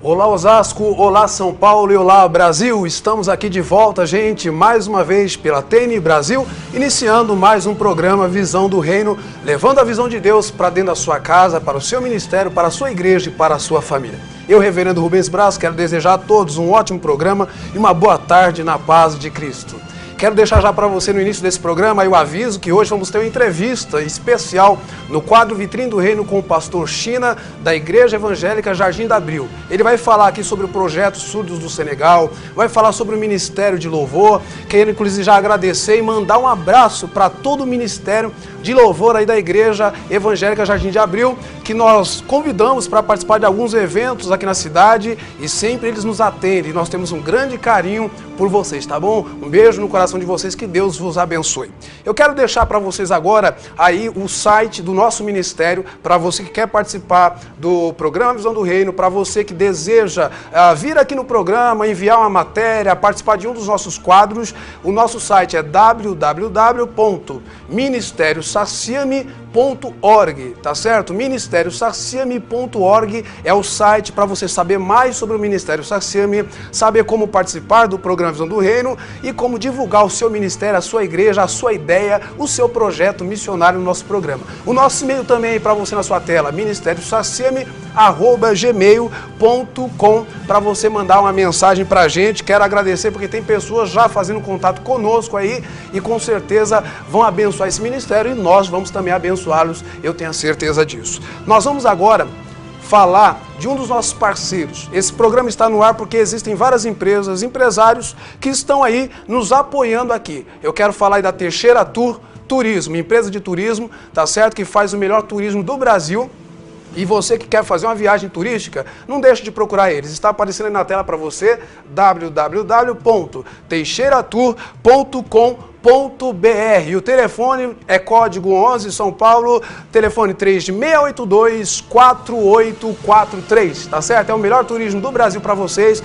Olá Osasco, olá São Paulo e olá Brasil, estamos aqui de volta, gente, mais uma vez pela TN Brasil, iniciando mais um programa Visão do Reino, levando a visão de Deus para dentro da sua casa, para o seu ministério, para a sua igreja e para a sua família. Eu, reverendo Rubens Braz, quero desejar a todos um ótimo programa e uma boa tarde na paz de Cristo. Quero deixar já para você no início desse programa aí o aviso que hoje vamos ter uma entrevista especial no quadro Vitrine do Reino com o pastor China da Igreja Evangélica Jardim da Abril. Ele vai falar aqui sobre o projeto Surdos do Senegal, vai falar sobre o Ministério de Louvor. Quero inclusive já agradecer e mandar um abraço para todo o Ministério de Louvor aí da Igreja Evangélica Jardim de Abril, que nós convidamos para participar de alguns eventos aqui na cidade e sempre eles nos atendem. Nós temos um grande carinho por vocês, tá bom? Um beijo no coração de vocês, que Deus vos abençoe. Eu quero deixar para vocês agora aí o site do nosso ministério, para você que quer participar do programa Visão do Reino, para você que deseja vir aqui no programa, enviar uma matéria, participar de um dos nossos quadros. O nosso site é www.ministeriosarciame.org, tá certo? Ministeriosarciame.org é o site para você saber mais sobre o Ministério Sarciame, saber como participar do programa Visão do Reino e como divulgar o seu ministério, a sua igreja, a sua ideia, o seu projeto missionário no nosso programa. O nosso e-mail também para você na sua tela, ministeriosarciame@gmail.com, para você mandar uma mensagem para a gente. Quero agradecer porque tem pessoas já fazendo contato conosco aí e com certeza vão abençoar esse ministério e nós vamos também abençoá-los, eu tenho a certeza disso. Nós vamos agora falar de um dos nossos parceiros. Esse programa está no ar porque existem várias empresas, empresários que estão aí nos apoiando aqui. Eu quero falar aí da Teixeira Tour Turismo, empresa de turismo, tá certo? Que faz o melhor turismo do Brasil. E você que quer fazer uma viagem turística, não deixe de procurar eles. Está aparecendo aí na tela para você, www.teixeiratour.com.br. E o telefone é código 11 São Paulo, telefone 3682-4843, tá certo? É o melhor turismo do Brasil para vocês,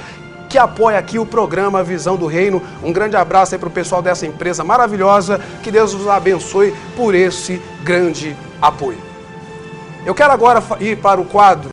que apoia aqui o programa Visão do Reino. Um grande abraço aí para o pessoal dessa empresa maravilhosa, que Deus os abençoe por esse grande apoio. Eu quero agora ir para o quadro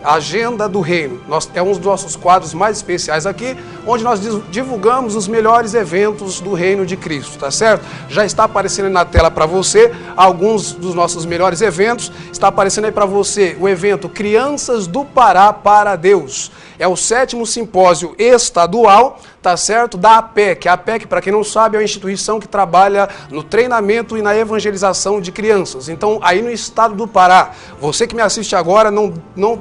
Agenda do Reino. É um dos nossos quadros mais especiais aqui, onde nós divulgamos os melhores eventos do Reino de Cristo, tá certo? Já está aparecendo aí na tela para você alguns dos nossos melhores eventos. Está aparecendo aí para você o evento Crianças do Pará para Deus. É o 7º simpósio estadual, tá certo? Da APEC. A APEC, para quem não sabe, é uma instituição que trabalha no treinamento e na evangelização de crianças. Então, aí no estado do Pará, você que me assiste agora, não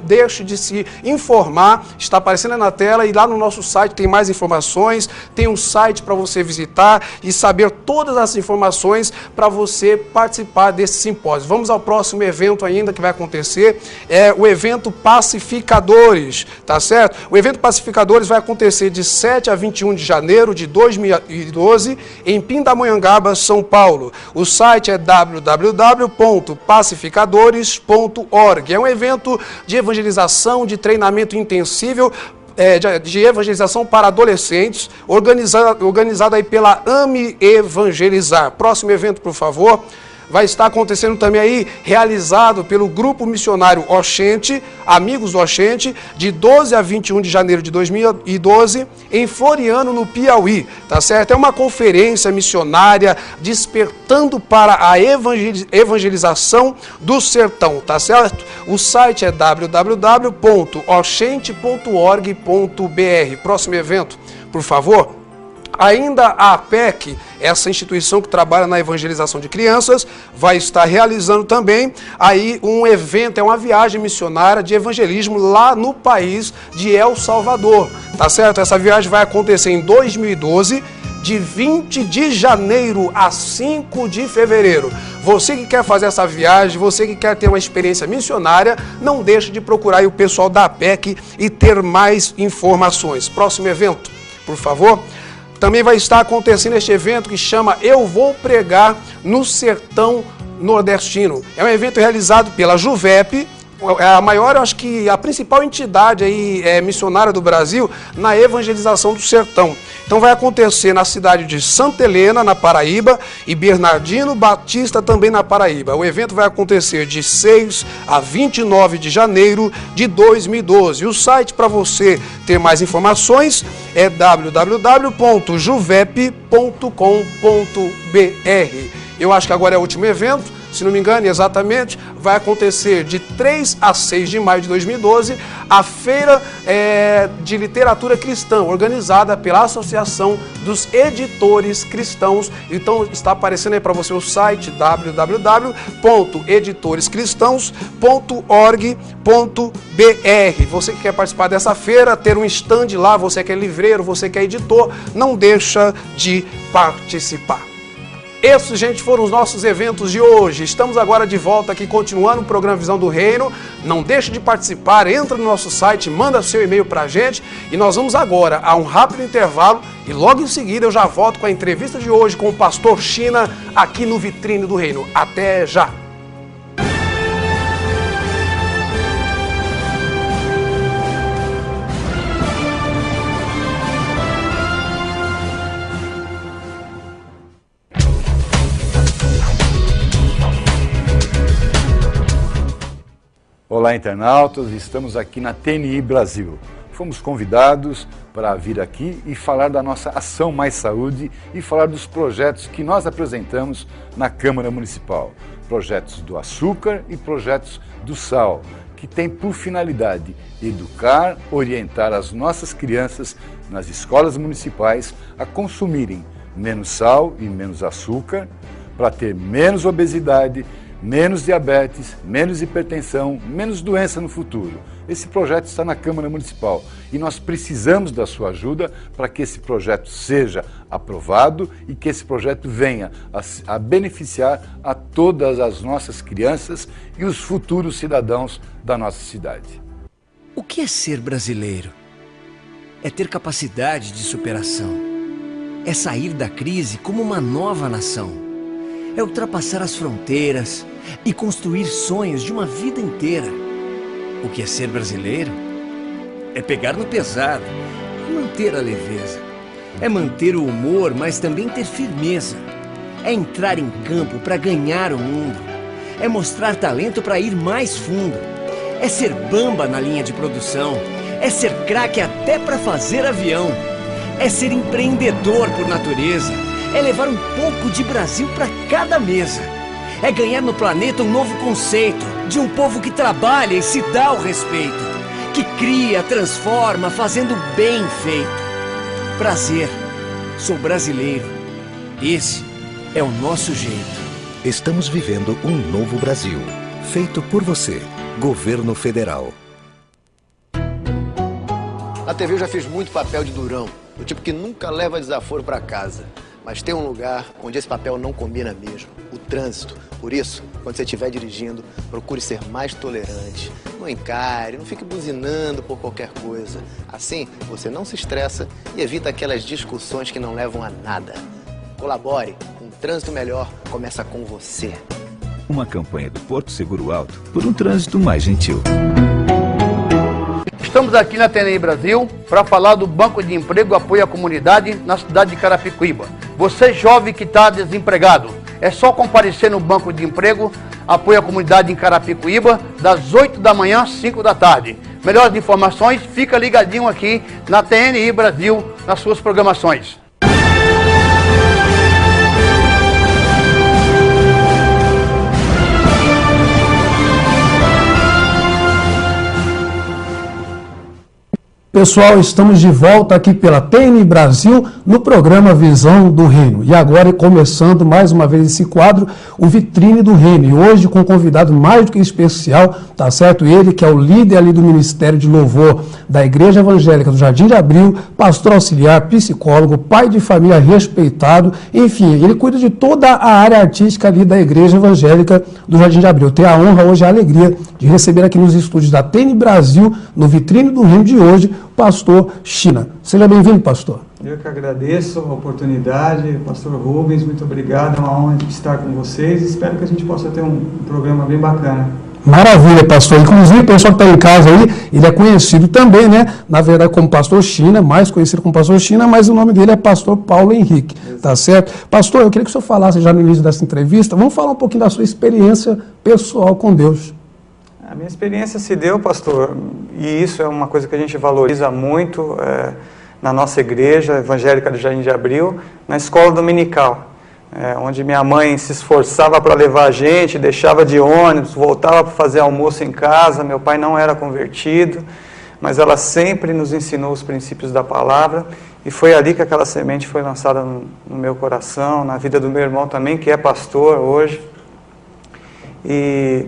deixe de se informar. Está aparecendo aí na tela e lá no nosso site tem mais informações. Tem um site para você visitar e saber todas as informações para você participar desse simpósio. Vamos ao próximo evento ainda que vai acontecer. É o evento Pacificadores, tá certo? O evento Pacificadores vai acontecer de 7 a 21 de janeiro de 2012 em Pindamonhangaba, São Paulo. O site é www.pacificadores.org. É um evento de evangelização, de treinamento intensivo, de evangelização para adolescentes, organizado aí pela AME Evangelizar. Próximo evento, por favor. Vai estar acontecendo também aí, realizado pelo Grupo Missionário Oxente, Amigos do Oxente, de 12 a 21 de janeiro de 2012, em Floriano, no Piauí, tá certo? É uma conferência missionária despertando para a evangelização do sertão, tá certo? O site é www.oxente.org.br. Próximo evento, por favor. Ainda a APEC, essa instituição que trabalha na evangelização de crianças, vai estar realizando também aí um evento, é uma viagem missionária de evangelismo lá no país de El Salvador, tá certo? Essa viagem vai acontecer em 2012, de 20 de janeiro a 5 de fevereiro. Você que quer fazer essa viagem, você que quer ter uma experiência missionária, não deixe de procurar aí o pessoal da APEC e ter mais informações. Próximo evento, por favor. Também vai estar acontecendo este evento que chama Eu Vou Pregar no Sertão Nordestino. É um evento realizado pela Juvep, a maior, eu acho que a principal entidade aí, missionária do Brasil na evangelização do sertão. Então vai acontecer na cidade de Santa Helena, na Paraíba, e Bernardino Batista, também na Paraíba. O evento vai acontecer de 6 a 29 de janeiro de 2012. E o site para você ter mais informações é www.juvep.com.br. Eu acho que agora é o último evento. Se não me engano, exatamente, vai acontecer de 3 a 6 de maio de 2012, a Feira de Literatura Cristã, organizada pela Associação dos Editores Cristãos. Então, está aparecendo aí para você o site www.editorescristãos.org.br. Você que quer participar dessa feira, ter um stand lá, você que é livreiro, você que é editor, não deixa de participar. Esses, gente, foram os nossos eventos de hoje. Estamos agora de volta aqui, continuando o programa Visão do Reino. Não deixe de participar, entra no nosso site, manda seu e-mail pra gente. E nós vamos agora a um rápido intervalo e logo em seguida eu já volto com a entrevista de hoje com o pastor China aqui no Vitrine do Reino. Até já! Olá, internautas, estamos aqui na TNI Brasil. Fomos convidados para vir aqui e falar da nossa Ação Mais Saúde e falar dos projetos que nós apresentamos na Câmara Municipal. Projetos do açúcar e projetos do sal, que tem por finalidade educar, orientar as nossas crianças nas escolas municipais a consumirem menos sal e menos açúcar, para ter menos obesidade, menos diabetes, menos hipertensão, menos doença no futuro. Esse projeto está na Câmara Municipal e nós precisamos da sua ajuda para que esse projeto seja aprovado e que esse projeto venha a beneficiar a todas as nossas crianças e os futuros cidadãos da nossa cidade. O que é ser brasileiro? É ter capacidade de superação. É sair da crise como uma nova nação. É ultrapassar as fronteiras e construir sonhos de uma vida inteira. O que é ser brasileiro? É pegar no pesado e manter a leveza. É manter o humor, mas também ter firmeza. É entrar em campo para ganhar o mundo. É mostrar talento para ir mais fundo. É ser bamba na linha de produção. É ser craque até para fazer avião. É ser empreendedor por natureza. É levar um pouco de Brasil para cada mesa. É ganhar no planeta um novo conceito de um povo que trabalha e se dá o respeito, que cria, transforma, fazendo bem feito. Prazer, sou brasileiro. Esse é o nosso jeito. Estamos vivendo um novo Brasil, feito por você, Governo Federal. Na TV eu já fiz muito papel de durão, do tipo que nunca leva desaforo para casa. Mas tem um lugar onde esse papel não combina mesmo, o trânsito. Por isso, quando você estiver dirigindo, procure ser mais tolerante. Não encare, não fique buzinando por qualquer coisa. Assim, você não se estressa e evita aquelas discussões que não levam a nada. Colabore, um trânsito melhor começa com você. Uma campanha do Porto Seguro Alto por um trânsito mais gentil. Estamos aqui na TNI Brasil para falar do Banco de Emprego Apoio à Comunidade na cidade de Carapicuíba. Você jovem que está desempregado, é só comparecer no Banco de Emprego Apoio à Comunidade em Carapicuíba, das 8 da manhã às 5 da tarde. Melhores informações, fica ligadinho aqui na TNI Brasil, nas suas programações. Pessoal, estamos de volta aqui pela TNI Brasil no programa Visão do Reino. E agora, começando mais uma vez esse quadro, o Vitrine do Reino. E hoje com um convidado mais do que especial, tá certo? Ele que é o líder ali do Ministério de Louvor da Igreja Evangélica do Jardim de Abril, pastor auxiliar, psicólogo, pai de família respeitado, enfim, ele cuida de toda a área artística ali da Igreja Evangélica do Jardim de Abril. Eu tenho a honra hoje, a alegria de receber aqui nos estúdios da TNI Brasil, no Vitrine do Reino de hoje, pastor China. Seja bem-vindo, pastor. Eu que agradeço a oportunidade, pastor Rubens, muito obrigado, é uma honra estar com vocês, espero que a gente possa ter um programa bem bacana. Maravilha, pastor. Inclusive, o pessoal que está em casa aí, ele é conhecido também, né? Na verdade, como pastor China, mais conhecido como pastor China, mas o nome dele é pastor Paulo Henrique, tá certo? Pastor, eu queria que o senhor falasse já no início dessa entrevista, vamos falar um pouquinho da sua experiência pessoal com Deus. A minha experiência se deu, pastor, e isso é uma coisa que a gente valoriza muito na nossa igreja evangélica do Jardim de Abril, na escola dominical. Onde minha mãe se esforçava para levar a gente, deixava de ônibus, voltava para fazer almoço em casa. Meu pai não era convertido, mas ela sempre nos ensinou os princípios da palavra, e foi ali que aquela semente foi lançada no meu coração, na vida do meu irmão também, que é pastor hoje. E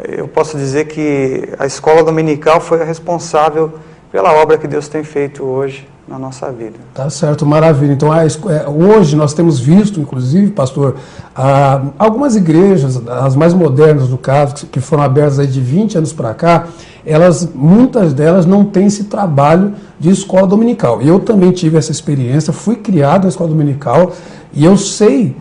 eu posso dizer que a escola dominical foi a responsável pela obra que Deus tem feito hoje na nossa vida. Tá certo, maravilha. Então, hoje nós temos visto, inclusive, pastor, algumas igrejas, as mais modernas no caso, que foram abertas aí de 20 anos para cá, muitas delas não têm esse trabalho de escola dominical. Eu também tive essa experiência, fui criado na escola dominical, e eu sei,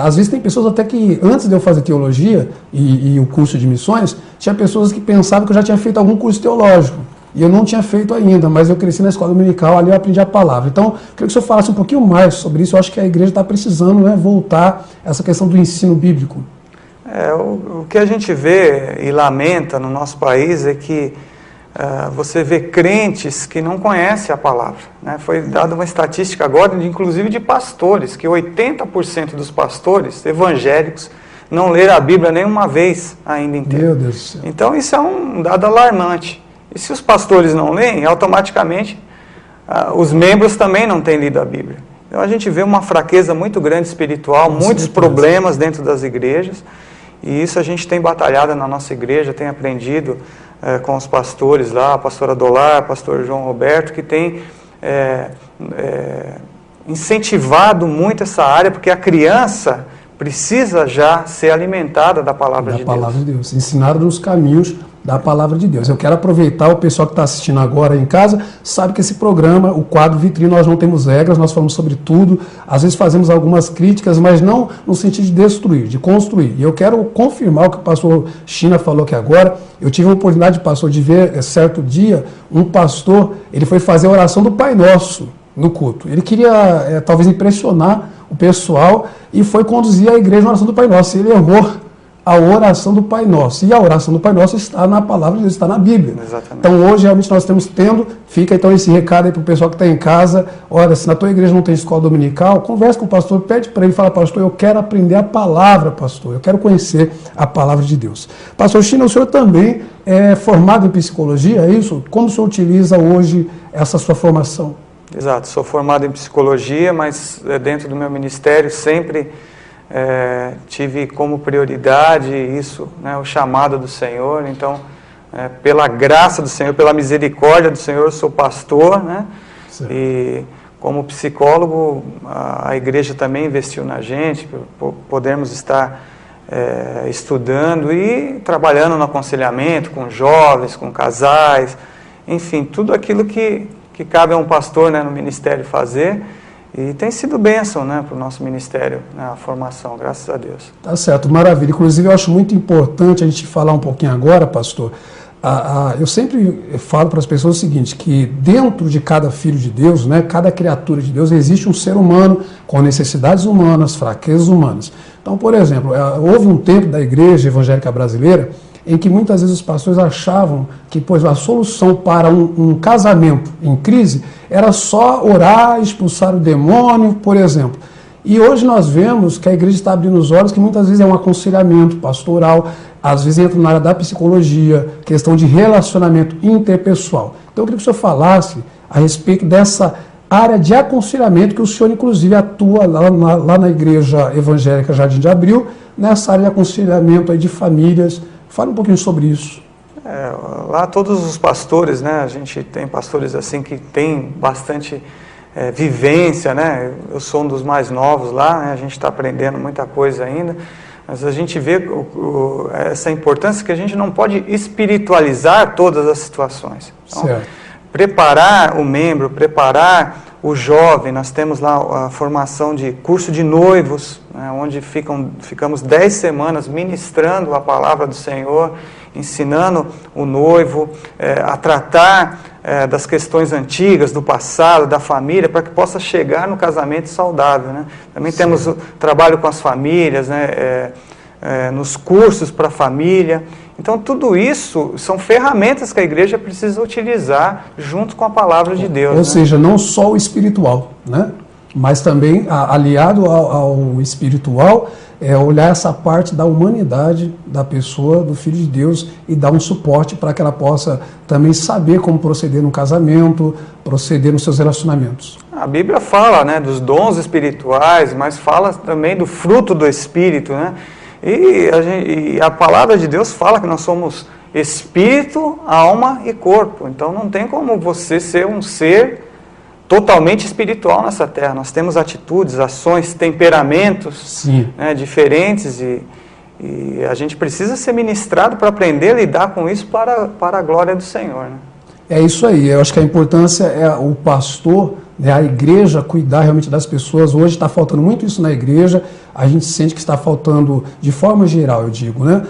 às vezes tem pessoas até que, antes de eu fazer teologia e o curso de missões, tinha pessoas que pensavam que eu já tinha feito algum curso teológico. E eu não tinha feito ainda, mas eu cresci na escola dominical, ali eu aprendi a palavra. Então, eu queria que o senhor falasse um pouquinho mais sobre isso. Eu acho que a igreja está precisando, né, voltar a essa questão do ensino bíblico. O que a gente vê e lamenta no nosso país é que você vê crentes que não conhecem a palavra. Né? Foi dada uma estatística agora, inclusive de pastores, que 80% dos pastores evangélicos não leram a Bíblia nenhuma vez ainda inteira. Meu Deus do céu. Então, isso é um dado alarmante. E se os pastores não leem, automaticamente os membros também não têm lido a Bíblia. Então a gente vê uma fraqueza muito grande espiritual, muitos problemas dentro das igrejas, e isso a gente tem batalhado na nossa igreja, tem aprendido com os pastores lá, a pastora Dolar, o pastor João Roberto, que tem incentivado muito essa área, porque a criança precisa já ser alimentada da palavra de Deus. Da palavra de Deus, ensinada nos caminhos da palavra de Deus. Eu quero aproveitar, o pessoal que está assistindo agora em casa, sabe que esse programa, o quadro Vitrine, nós não temos regras, nós falamos sobre tudo, às vezes fazemos algumas críticas, mas não no sentido de destruir, de construir. E eu quero confirmar o que o pastor China falou aqui agora. Eu tive a oportunidade, pastor, de ver, certo dia, um pastor, ele foi fazer a oração do Pai Nosso no culto. Ele queria, talvez, impressionar o pessoal e foi conduzir a igreja na oração do Pai Nosso. Ele errou a oração do Pai Nosso. E a oração do Pai Nosso está na palavra de Deus, está na Bíblia. Exatamente. Então hoje realmente nós estamos fica então esse recado aí para o pessoal que está em casa. Olha, se na tua igreja não tem escola dominical, conversa com o pastor, pede para ele, fala, pastor, eu quero aprender a palavra, pastor, eu quero conhecer a palavra de Deus. Pastor China, o senhor também é formado em psicologia, é isso? Como o senhor utiliza hoje essa sua formação? Exato, sou formado em psicologia, mas dentro do meu ministério sempre tive como prioridade isso, né, o chamado do Senhor. Então, pela graça do Senhor, pela misericórdia do Senhor, eu sou pastor, né? E como psicólogo, a igreja também investiu na gente, podermos estar estudando e trabalhando no aconselhamento com jovens, com casais, enfim, tudo aquilo que cabe a um pastor, né, no ministério fazer. E tem sido bênção, né, para o nosso ministério, né, a formação, graças a Deus. Tá certo, maravilha. Inclusive, eu acho muito importante a gente falar um pouquinho agora, pastor. Eu sempre falo para as pessoas o seguinte, que dentro de cada filho de Deus, né, cada criatura de Deus, existe um ser humano com necessidades humanas, fraquezas humanas. Então, por exemplo, houve um tempo da igreja evangélica brasileira em que muitas vezes os pastores achavam que a solução para um casamento em crise era só orar, expulsar o demônio, por exemplo. E hoje nós vemos que a igreja está abrindo os olhos, que muitas vezes é um aconselhamento pastoral, às vezes entra na área da psicologia, questão de relacionamento interpessoal. Então eu queria que o senhor falasse a respeito dessa área de aconselhamento que o senhor inclusive atua lá na igreja evangélica Jardim de Abril, nessa área de aconselhamento aí de famílias. Fala um pouquinho sobre isso. Lá todos os pastores, né, a gente tem pastores assim que tem bastante vivência, né, eu sou um dos mais novos lá, né, a gente está aprendendo muita coisa ainda, mas a gente vê essa importância que a gente não pode espiritualizar todas as situações. Então, certo. Preparar o membro, preparar o jovem, nós temos lá a formação de curso de noivos, né, onde ficamos 10 semanas ministrando a palavra do Senhor, ensinando o noivo a tratar das questões antigas, do passado, da família, para que possa chegar no casamento saudável, né? Também Sim. temos o trabalho com as famílias, né? Nos cursos para a família. Então, tudo isso são ferramentas que a igreja precisa utilizar junto com a palavra de Deus. Ou seja, não só o espiritual, né? Mas também, aliado ao espiritual, olhar essa parte da humanidade da pessoa, do Filho de Deus, e dar um suporte para que ela possa também saber como proceder no casamento, proceder nos seus relacionamentos. A Bíblia fala, né, dos espirituais, mas fala também do fruto do Espírito, né? E a palavra de Deus fala que nós somos espírito, alma e corpo. Então não tem como você ser um ser totalmente espiritual nessa terra. Nós temos atitudes, ações, temperamentos, né, diferentes e a gente precisa ser ministrado para aprender a lidar com isso para a glória do Senhor, né? É isso aí. Eu acho que a importância é o pastor, né, a igreja cuidar realmente das pessoas. Hoje está faltando muito isso na igreja. A gente sente que está faltando, de forma geral, eu digo, né?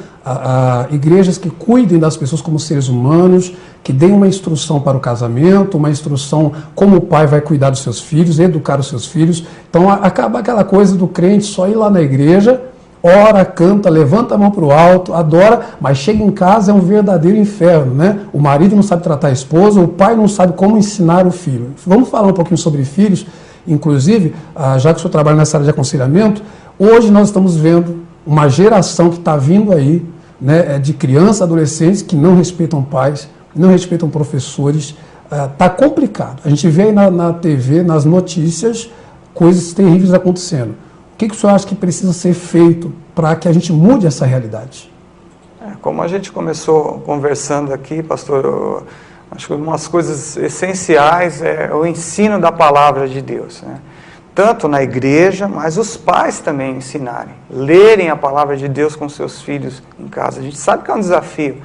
Igrejas que cuidem das pessoas como seres humanos, que deem uma instrução para o casamento, uma instrução como o pai vai cuidar dos seus filhos, educar os seus filhos. Então acaba aquela coisa do crente só ir lá na igreja, ora, canta, levanta a mão para o alto, adora, mas chega em casa é um verdadeiro inferno, né? O marido não sabe tratar a esposa, o pai não sabe como ensinar o filho. Vamos falar um pouquinho sobre filhos, inclusive, já que o senhor trabalha nessa área de aconselhamento, hoje nós estamos vendo uma geração que está vindo aí, né, de crianças, adolescentes que não respeitam pais, não respeitam professores. Está complicado. A gente vê aí na TV, nas notícias, coisas terríveis acontecendo. O que o senhor acha que precisa ser feito para que a gente mude essa realidade? Como a gente começou conversando aqui, pastor, acho que umas coisas essenciais é o ensino da palavra de Deus, né? Tanto na igreja, mas os pais também ensinarem, lerem a palavra de Deus com seus filhos em casa. A gente sabe que é um desafio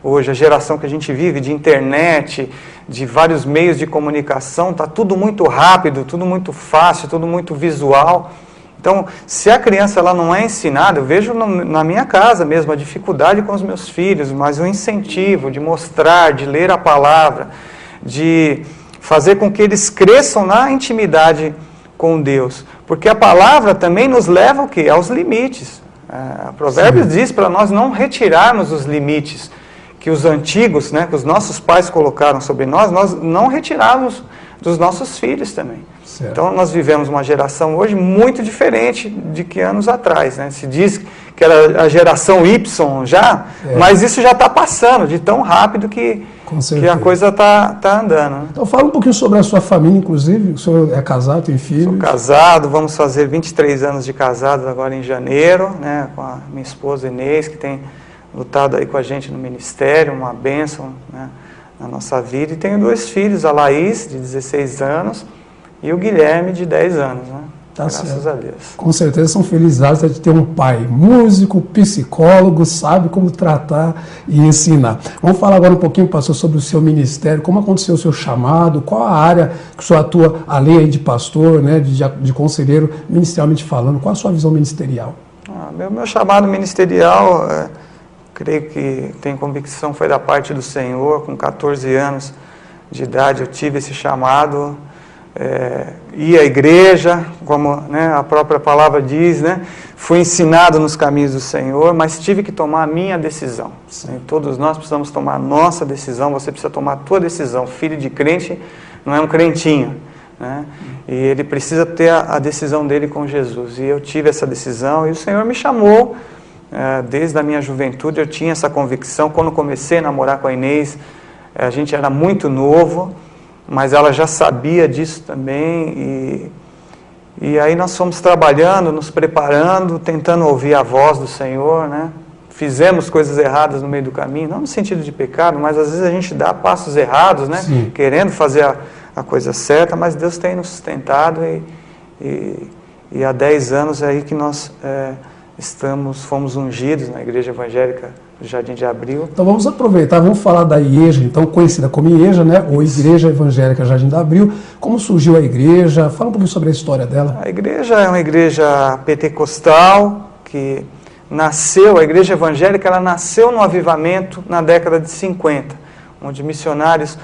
hoje, a geração que a gente vive, de internet, de vários meios de comunicação, está tudo muito rápido, tudo muito fácil, tudo muito visual. Então, se a criança ela não é ensinada, eu vejo na minha casa mesmo a dificuldade com os meus filhos, mas o incentivo de mostrar, de ler a palavra, de fazer com que eles cresçam na intimidade com Deus. Porque a palavra também nos leva o quê? Aos limites. A Provérbios diz para nós não retirarmos os limites que os antigos, né, que os nossos pais colocaram sobre nós não retirarmos dos nossos filhos também. Certo. Então nós vivemos uma geração hoje muito diferente de que anos atrás, né? Se diz que era a geração Y já, mas isso já está passando de tão rápido que a coisa está andando, né? Então fala um pouquinho sobre a sua família, inclusive. O senhor é casado, tem filhos? Sou casado, vamos fazer 23 anos de casados agora em janeiro, né? Com a minha esposa Inês, que tem lutado aí com a gente no ministério, uma bênção, né, na nossa vida. E tenho 2 filhos, a Laís, de 16 anos, e o Guilherme, de 10 anos, né? Tá Graças certo. a Deus. Com certeza são felizes de ter um pai músico, psicólogo, sabe como tratar e ensinar. Vamos falar agora um pouquinho, pastor, sobre o seu ministério, como aconteceu o seu chamado, qual a área que o senhor atua, além aí de pastor, né, de conselheiro, ministerialmente falando, qual a sua visão ministerial? Meu chamado ministerial, creio que tenho convicção, foi da parte do Senhor. Com 14 anos de idade eu tive esse chamado, ir à igreja, como, né, a própria palavra diz, né, fui ensinado nos caminhos do Senhor, mas tive que tomar a minha decisão. Sim. Todos nós precisamos tomar a nossa decisão, você precisa tomar a tua decisão. Filho de crente não é um crentinho, né? E ele precisa ter a decisão dele com Jesus. E eu tive essa decisão e o Senhor me chamou. Desde a minha juventude eu tinha essa convicção. Quando comecei a namorar com a Inês, a gente era muito novo, mas ela já sabia disso também, e aí nós fomos trabalhando, nos preparando, tentando ouvir a voz do Senhor, né? Fizemos coisas erradas no meio do caminho, não no sentido de pecado, mas às vezes a gente dá passos errados, né? Sim. Querendo fazer a coisa certa, mas Deus tem nos sustentado, e há 10 anos é aí que nós fomos ungidos na Igreja Evangélica do Jardim de Abril. Então vamos aproveitar, vamos falar da IEJA, então conhecida como IEJA, né, ou Igreja Evangélica Jardim de Abril. Como surgiu a igreja? Fala um pouquinho sobre a história dela. A igreja é uma igreja pentecostal que nasceu, a igreja evangélica, ela nasceu no avivamento na década de 50, onde missionários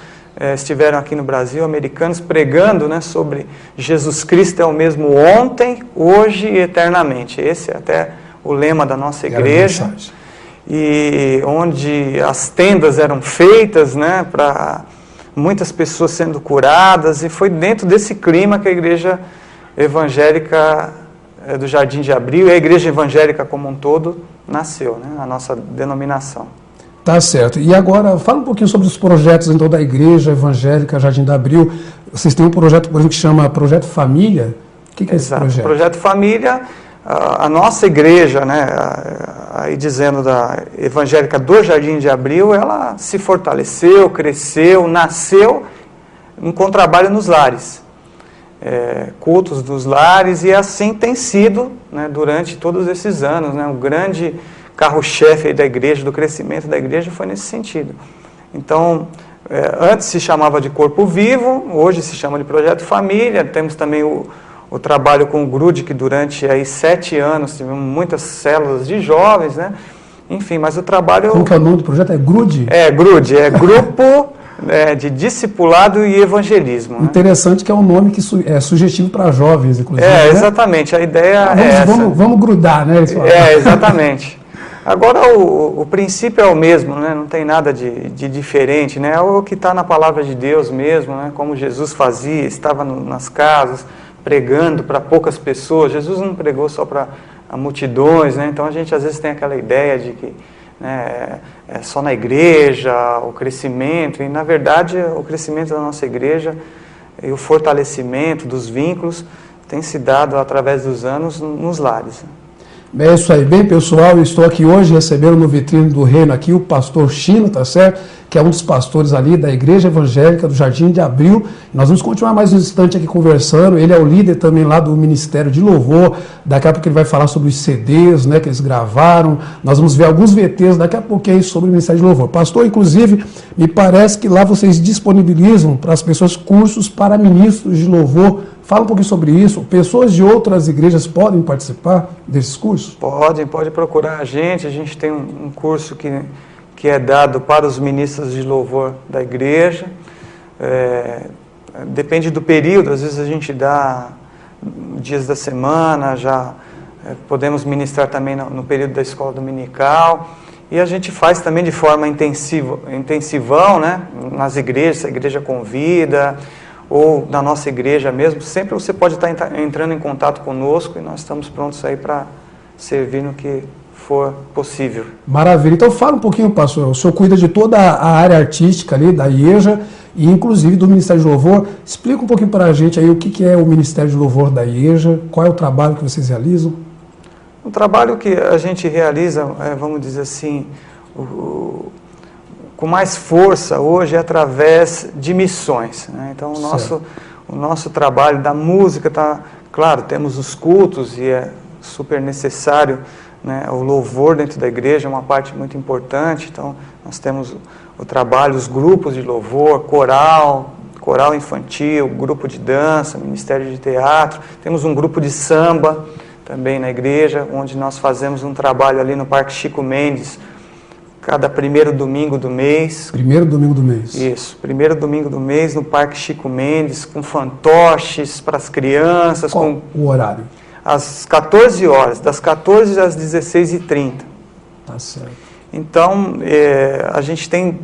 estiveram aqui no Brasil, americanos, pregando, né, sobre Jesus Cristo é o mesmo ontem, hoje e eternamente. Esse é até o lema da nossa igreja. E onde as tendas eram feitas, né, para muitas pessoas sendo curadas, e foi dentro desse clima que a igreja evangélica do Jardim de Abril e a igreja evangélica como um todo nasceu, né, a nossa denominação. Tá certo. E agora, fala um pouquinho sobre os projetos então da Igreja Evangélica Jardim de Abril. Vocês têm um projeto, por exemplo, que chama Projeto Família. O que é esse projeto? Projeto Família, a nossa igreja, né, aí dizendo da Evangélica do Jardim de Abril, ela se fortaleceu, cresceu, nasceu com trabalho nos lares. Cultos dos lares, e assim tem sido, né, durante todos esses anos, né, o grande carro-chefe da igreja, do crescimento da igreja, foi nesse sentido. Então, antes se chamava de Corpo Vivo, hoje se chama de Projeto Família. Temos também o trabalho com o GRUD, que durante aí 7 anos tivemos muitas células de jovens, né? Enfim, mas o trabalho... Como que é o nome do projeto? É GRUD? GRUD, é Grupo de Discipulado e Evangelismo. Interessante, né? Que é um nome que é sugestivo para jovens, inclusive. Né? Exatamente, a ideia vamos grudar, né? Exatamente. Agora, o princípio é o mesmo, né? Não tem nada de diferente, né? É o que está na palavra de Deus mesmo, né? Como Jesus fazia, estava nas casas, pregando para poucas pessoas. Jesus não pregou só para multidões, né? Então a gente às vezes tem aquela ideia de que, né, é só na igreja o crescimento, e na verdade o crescimento da nossa igreja e o fortalecimento dos vínculos tem se dado através dos anos nos lares. É isso aí. Bem, pessoal, eu estou aqui hoje recebendo no Vitrine do Reino aqui o pastor Chino, tá certo? Que é um dos pastores ali da Igreja Evangélica do Jardim de Abril. Nós vamos continuar mais um instante aqui conversando. Ele é o líder também lá do Ministério de Louvor. Daqui a pouco ele vai falar sobre os CDs, né, que eles gravaram. Nós vamos ver alguns VTs daqui a pouquinho sobre o Ministério de Louvor. Pastor, inclusive, me parece que lá vocês disponibilizam para as pessoas cursos para ministros de louvor. Fala um pouquinho sobre isso. Pessoas de outras igrejas podem participar desses cursos? Pode procurar a gente. A gente tem um curso que é dado para os ministros de louvor da igreja. Depende do período, às vezes a gente dá dias da semana, podemos ministrar também no período da escola dominical. E a gente faz também de forma intensivão, né, nas igrejas, se a igreja convida, ou na nossa igreja mesmo. Sempre você pode estar entrando em contato conosco, e nós estamos prontos aí para servir no que for possível. Maravilha. Então fala um pouquinho, pastor. O senhor cuida de toda a área artística ali da IEJA e inclusive do Ministério de Louvor. Explica um pouquinho para a gente aí o que é o Ministério de Louvor da IEJA, qual é o trabalho que vocês realizam? O trabalho que a gente realiza, vamos dizer assim, com mais força hoje é através de missões, né? Então o nosso trabalho da música está, claro, temos os cultos e é super necessário, né, o louvor dentro da igreja é uma parte muito importante. Então nós temos o trabalho, os grupos de louvor, coral infantil, grupo de dança, ministério de teatro, temos um grupo de samba também na igreja, onde nós fazemos um trabalho ali no Parque Chico Mendes, cada primeiro domingo do mês. Primeiro domingo do mês. Isso, primeiro domingo do mês no Parque Chico Mendes, com fantoches para as crianças. Qual o horário? Às 14 horas, das 14 às 16h30. Tá certo. Então, a gente tem,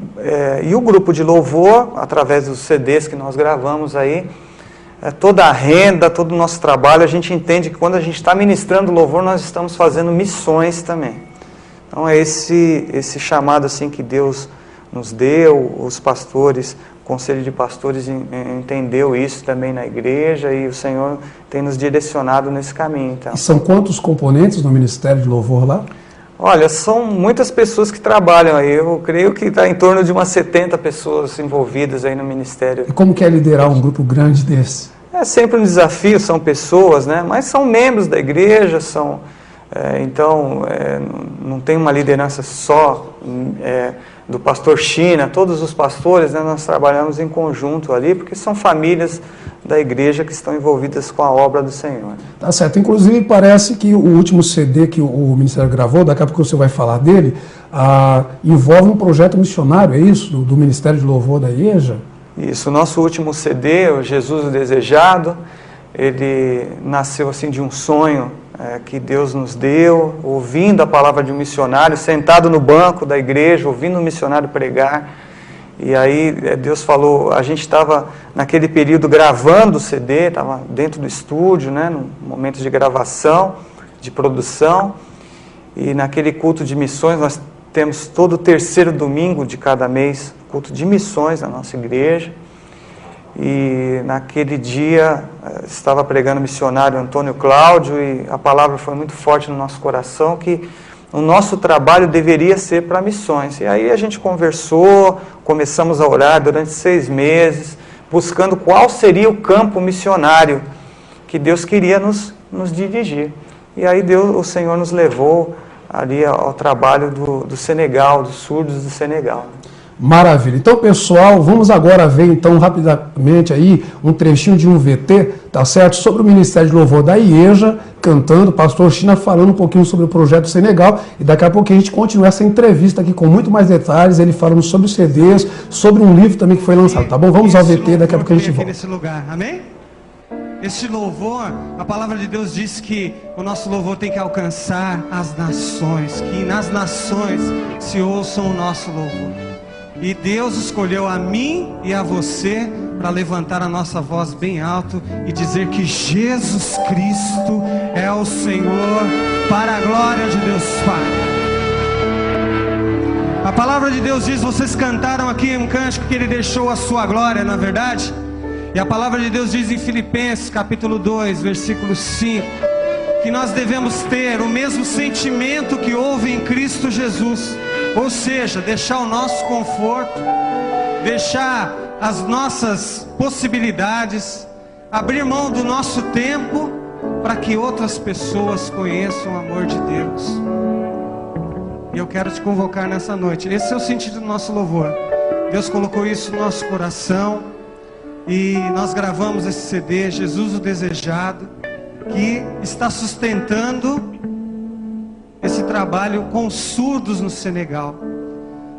e o grupo de louvor, através dos CDs que nós gravamos aí, toda a renda, todo o nosso trabalho, a gente entende que quando a gente está ministrando louvor, nós estamos fazendo missões também. Então é esse chamado assim que Deus nos deu, os pastores, o Conselho de Pastores entendeu isso também na igreja, e o Senhor tem nos direcionado nesse caminho. Então. E são quantos componentes no Ministério de Louvor lá? Olha, são muitas pessoas que trabalham aí. Eu creio que está em torno de umas 70 pessoas envolvidas aí no ministério. E como que é liderar um grupo grande desse? É sempre um desafio, são pessoas, né? Mas são membros da igreja, não tem uma liderança só do pastor China, todos os pastores, né, nós trabalhamos em conjunto ali, porque são famílias da igreja que estão envolvidas com a obra do Senhor. Tá certo. Inclusive, parece que o último CD que o Ministério gravou, daqui a pouco você vai falar dele, envolve um projeto missionário, é isso? Do Ministério de Louvor da IEJA? Isso. O nosso último CD, o Jesus o Desejado, ele nasceu assim de um sonho que Deus nos deu, ouvindo a palavra de um missionário, sentado no banco da igreja, ouvindo um missionário pregar. E aí Deus falou, a gente estava naquele período gravando o CD, estava dentro do estúdio, né, no momento de gravação, de produção, e naquele culto de missões, nós temos todo o terceiro domingo de cada mês, culto de missões na nossa igreja. E naquele dia estava pregando o missionário Antônio Cláudio e a palavra foi muito forte no nosso coração que o nosso trabalho deveria ser para missões. E aí a gente conversou, começamos a orar durante 6 meses, buscando qual seria o campo missionário que Deus queria nos dirigir. E aí o Senhor nos levou ali ao trabalho do Senegal, dos surdos do Senegal. Maravilha. Então, pessoal, vamos agora ver, então, rapidamente aí, um trechinho de um VT, tá certo? Sobre o Ministério de Louvor da IEJA, cantando, pastor China falando um pouquinho sobre o projeto Senegal, e daqui a pouco a gente continua essa entrevista aqui com muito mais detalhes, ele falando sobre os CDs, sobre um livro também que foi lançado, tá bom? Vamos ao VT, daqui a pouco a gente volta. Nesse lugar, amém? Este louvor, a palavra de Deus diz que o nosso louvor tem que alcançar as nações, que nas nações se ouçam o nosso louvor. E Deus escolheu a mim e a você para levantar a nossa voz bem alto e dizer que Jesus Cristo é o Senhor, para a glória de Deus Pai. A palavra de Deus diz, vocês cantaram aqui um cântico que Ele deixou a sua glória, não é verdade? E a palavra de Deus diz em Filipenses capítulo 2, versículo 5, que nós devemos ter o mesmo sentimento que houve em Cristo Jesus. Ou seja, deixar o nosso conforto, deixar as nossas possibilidades, abrir mão do nosso tempo para que outras pessoas conheçam o amor de Deus. E eu quero te convocar nessa noite. Esse é o sentido do nosso louvor. Deus colocou isso no nosso coração e nós gravamos esse CD, Jesus o Desejado, que está sustentando esse trabalho com surdos no Senegal.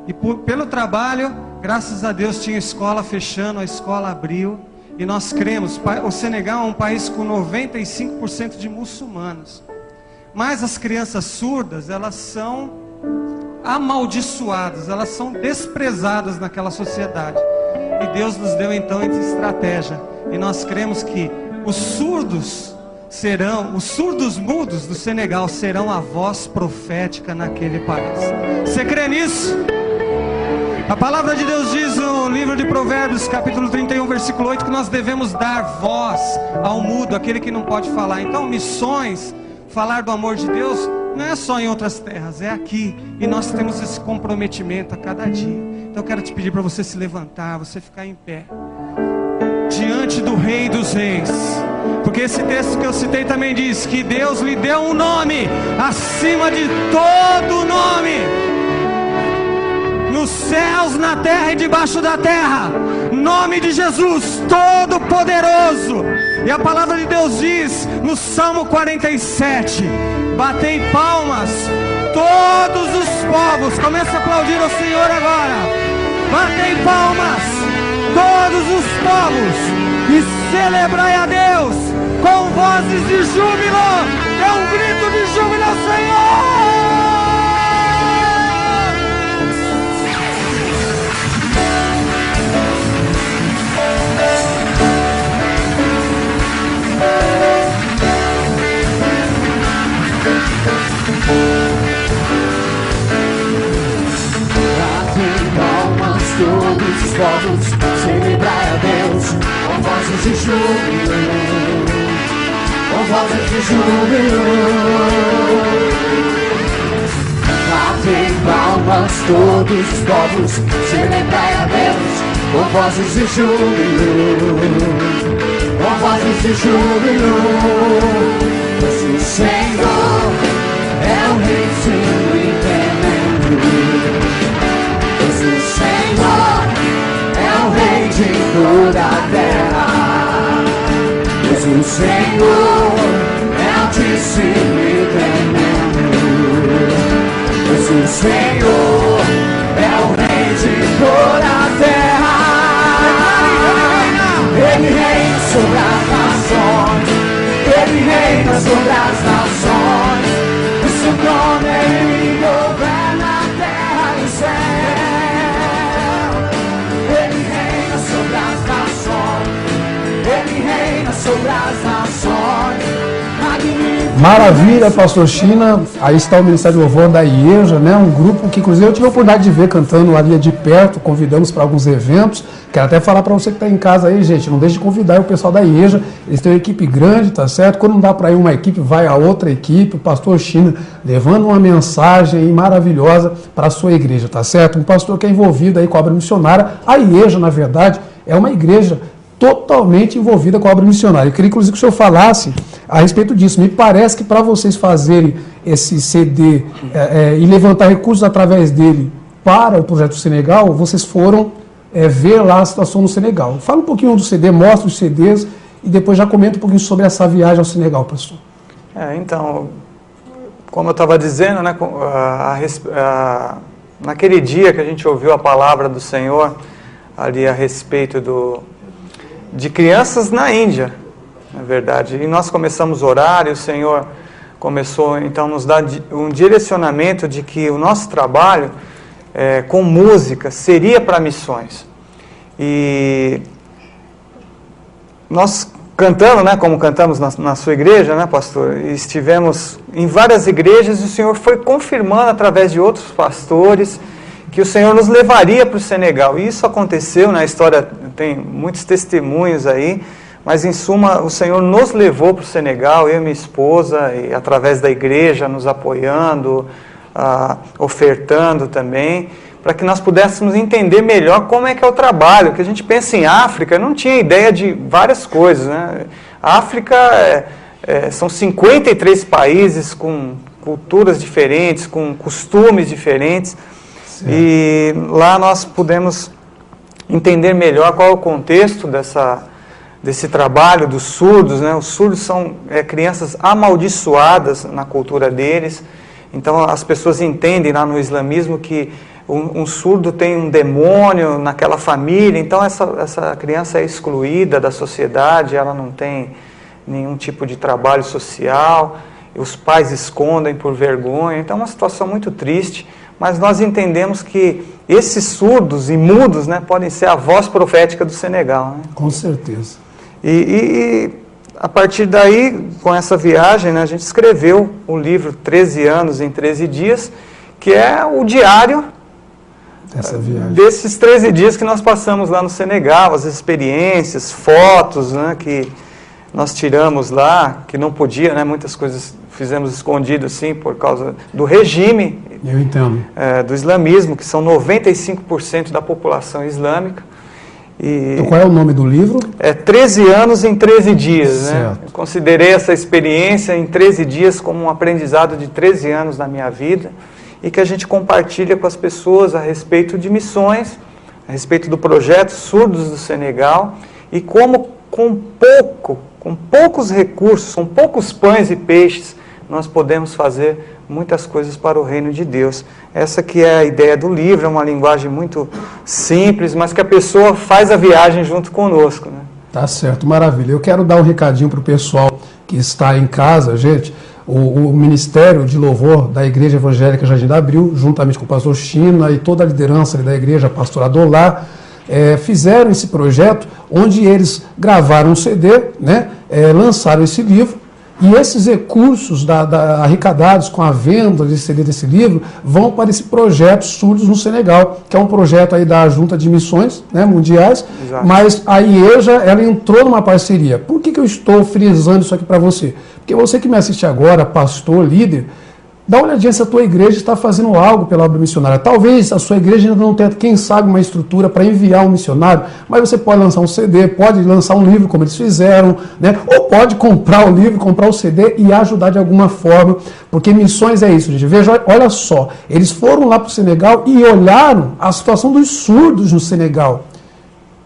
E pelo trabalho, graças a Deus, tinha escola fechando, a escola abriu. E nós cremos, o Senegal é um país com 95% de muçulmanos. Mas as crianças surdas, elas são amaldiçoadas, elas são desprezadas naquela sociedade. E Deus nos deu então essa estratégia. E nós cremos que os surdos mudos do Senegal serão a voz profética naquele país. Você crê nisso? A palavra de Deus diz no livro de Provérbios, capítulo 31, versículo 8, que nós devemos dar voz ao mudo, aquele que não pode falar. Então, missões, falar do amor de Deus, não é só em outras terras, é aqui. E nós temos esse comprometimento a cada dia. Então, eu quero te pedir para você se levantar, você ficar em pé diante do Rei dos Reis, porque esse texto que eu citei também diz que Deus lhe deu um nome acima de todo nome, nos céus, na terra e debaixo da terra, nome de Jesus Todo-Poderoso. E a palavra de Deus diz no Salmo 47, batei palmas todos os povos, começa a aplaudir ao Senhor agora, batei palmas todos os povos e celebrai a Deus com vozes de júbilo. É um grito de júbilo ao Senhor. Todos os povos, celebrai a Deus com vozes de júbilo, com vozes de júbilo. Batem palmas todos os povos, celebrai a Deus com vozes de júbilo, com vozes de júbilo. Pois o Senhor é o Rei, Senhor e tremendo. O o Senhor é altíssimo e tremendo, pois o Senhor é o Rei de toda a terra. Ele reina sobre as nações, Ele reina sobre as nações, o seu trono Ele governa a terra e o céu. Ele reina sobre as nações, Ele reina sobre as nações. Maravilha, pastor China. Aí está o Ministério de Louvor da IEJA, né? Um grupo que, inclusive, eu tive a oportunidade de ver cantando ali de perto, convidamos para alguns eventos. Quero até falar para você que está em casa aí, gente, não deixe de convidar o pessoal da IEJA. Eles têm uma equipe grande, tá certo? Quando não dá para ir uma equipe, vai a outra equipe. O pastor China levando uma mensagem aí maravilhosa para a sua igreja, tá certo? Um pastor que é envolvido aí com a obra missionária. A IEJA, na verdade, é uma igreja totalmente envolvida com a obra missionária. Eu queria, inclusive, que o senhor falasse a respeito disso. Me parece que para vocês fazerem esse CD e levantar recursos através dele para o Projeto Senegal, vocês foram ver lá a situação no Senegal. Fala um pouquinho do CD, mostra os CDs e depois já comenta um pouquinho sobre essa viagem ao Senegal, pastor. Então, como eu estava dizendo, né, naquele dia que a gente ouviu a palavra do Senhor ali a respeito de crianças na Índia, na verdade, e nós começamos a orar e o Senhor começou então a nos dar um direcionamento de que o nosso trabalho com música seria para missões. E nós cantando, né, como cantamos na sua igreja, né, pastor, e estivemos em várias igrejas e o Senhor foi confirmando através de outros pastores que o Senhor nos levaria para o Senegal. E isso aconteceu, na história tem muitos testemunhos aí, mas em suma o Senhor nos levou para o Senegal, eu e minha esposa, e através da igreja nos apoiando, ofertando também, para que nós pudéssemos entender melhor como é que é o trabalho, que a gente pensa em África, não tinha ideia de várias coisas, né? A África são 53 países com culturas diferentes, com costumes diferentes, e lá nós pudemos entender melhor qual é o contexto desse trabalho dos surdos, né? Os surdos são crianças amaldiçoadas na cultura deles, então as pessoas entendem lá no islamismo que um surdo tem um demônio naquela família, então essa criança é excluída da sociedade, ela não tem nenhum tipo de trabalho social, os pais escondem por vergonha, então é uma situação muito triste. Mas nós entendemos que esses surdos e mudos, né, podem ser a voz profética do Senegal. Né? Com certeza. E a partir daí, com essa viagem, né, a gente escreveu o livro 13 anos em 13 dias, que é o diário desses 13 dias que nós passamos lá no Senegal, as experiências, fotos, né, que nós tiramos lá, que não podia, né, muitas coisas fizemos escondido assim por causa do regime. Eu entendo. Do islamismo, que são 95% da população islâmica. Então, qual é o nome do livro? 13 anos em 13 dias. Né? Eu considerei essa experiência em 13 dias como um aprendizado de 13 anos na minha vida e que a gente compartilha com as pessoas a respeito de missões, a respeito do projeto Surdos do Senegal e como com poucos recursos, com poucos pães e peixes, nós podemos fazer muitas coisas para o reino de Deus. Essa que é a ideia do livro, é uma linguagem muito simples, mas que a pessoa faz a viagem junto conosco. Né? Tá certo, maravilha. Eu quero dar um recadinho para o pessoal que está em casa, gente. O Ministério de Louvor da Igreja Evangélica Jardim da Abril, juntamente com o pastor China e toda a liderança da igreja, a pastora Adolá, fizeram esse projeto onde eles gravaram um CD, né, lançaram esse livro. E esses recursos arrecadados com a venda desse CD, desse livro, vão para esse projeto Surdos no Senegal, que é um projeto aí da Junta de Missões, né, mundiais. Exato. Mas a IEJA, ela entrou numa parceria. Por que eu estou frisando isso aqui para você? Porque você que me assiste agora, pastor, líder, dá uma olhadinha se a tua igreja está fazendo algo pela obra missionária. Talvez a sua igreja ainda não tenha, quem sabe, uma estrutura para enviar um missionário, mas você pode lançar um CD, pode lançar um livro, como eles fizeram, né? Ou pode comprar o livro, comprar o CD e ajudar de alguma forma, porque missões é isso, gente. Veja, olha só, eles foram lá para o Senegal e olharam a situação dos surdos no Senegal.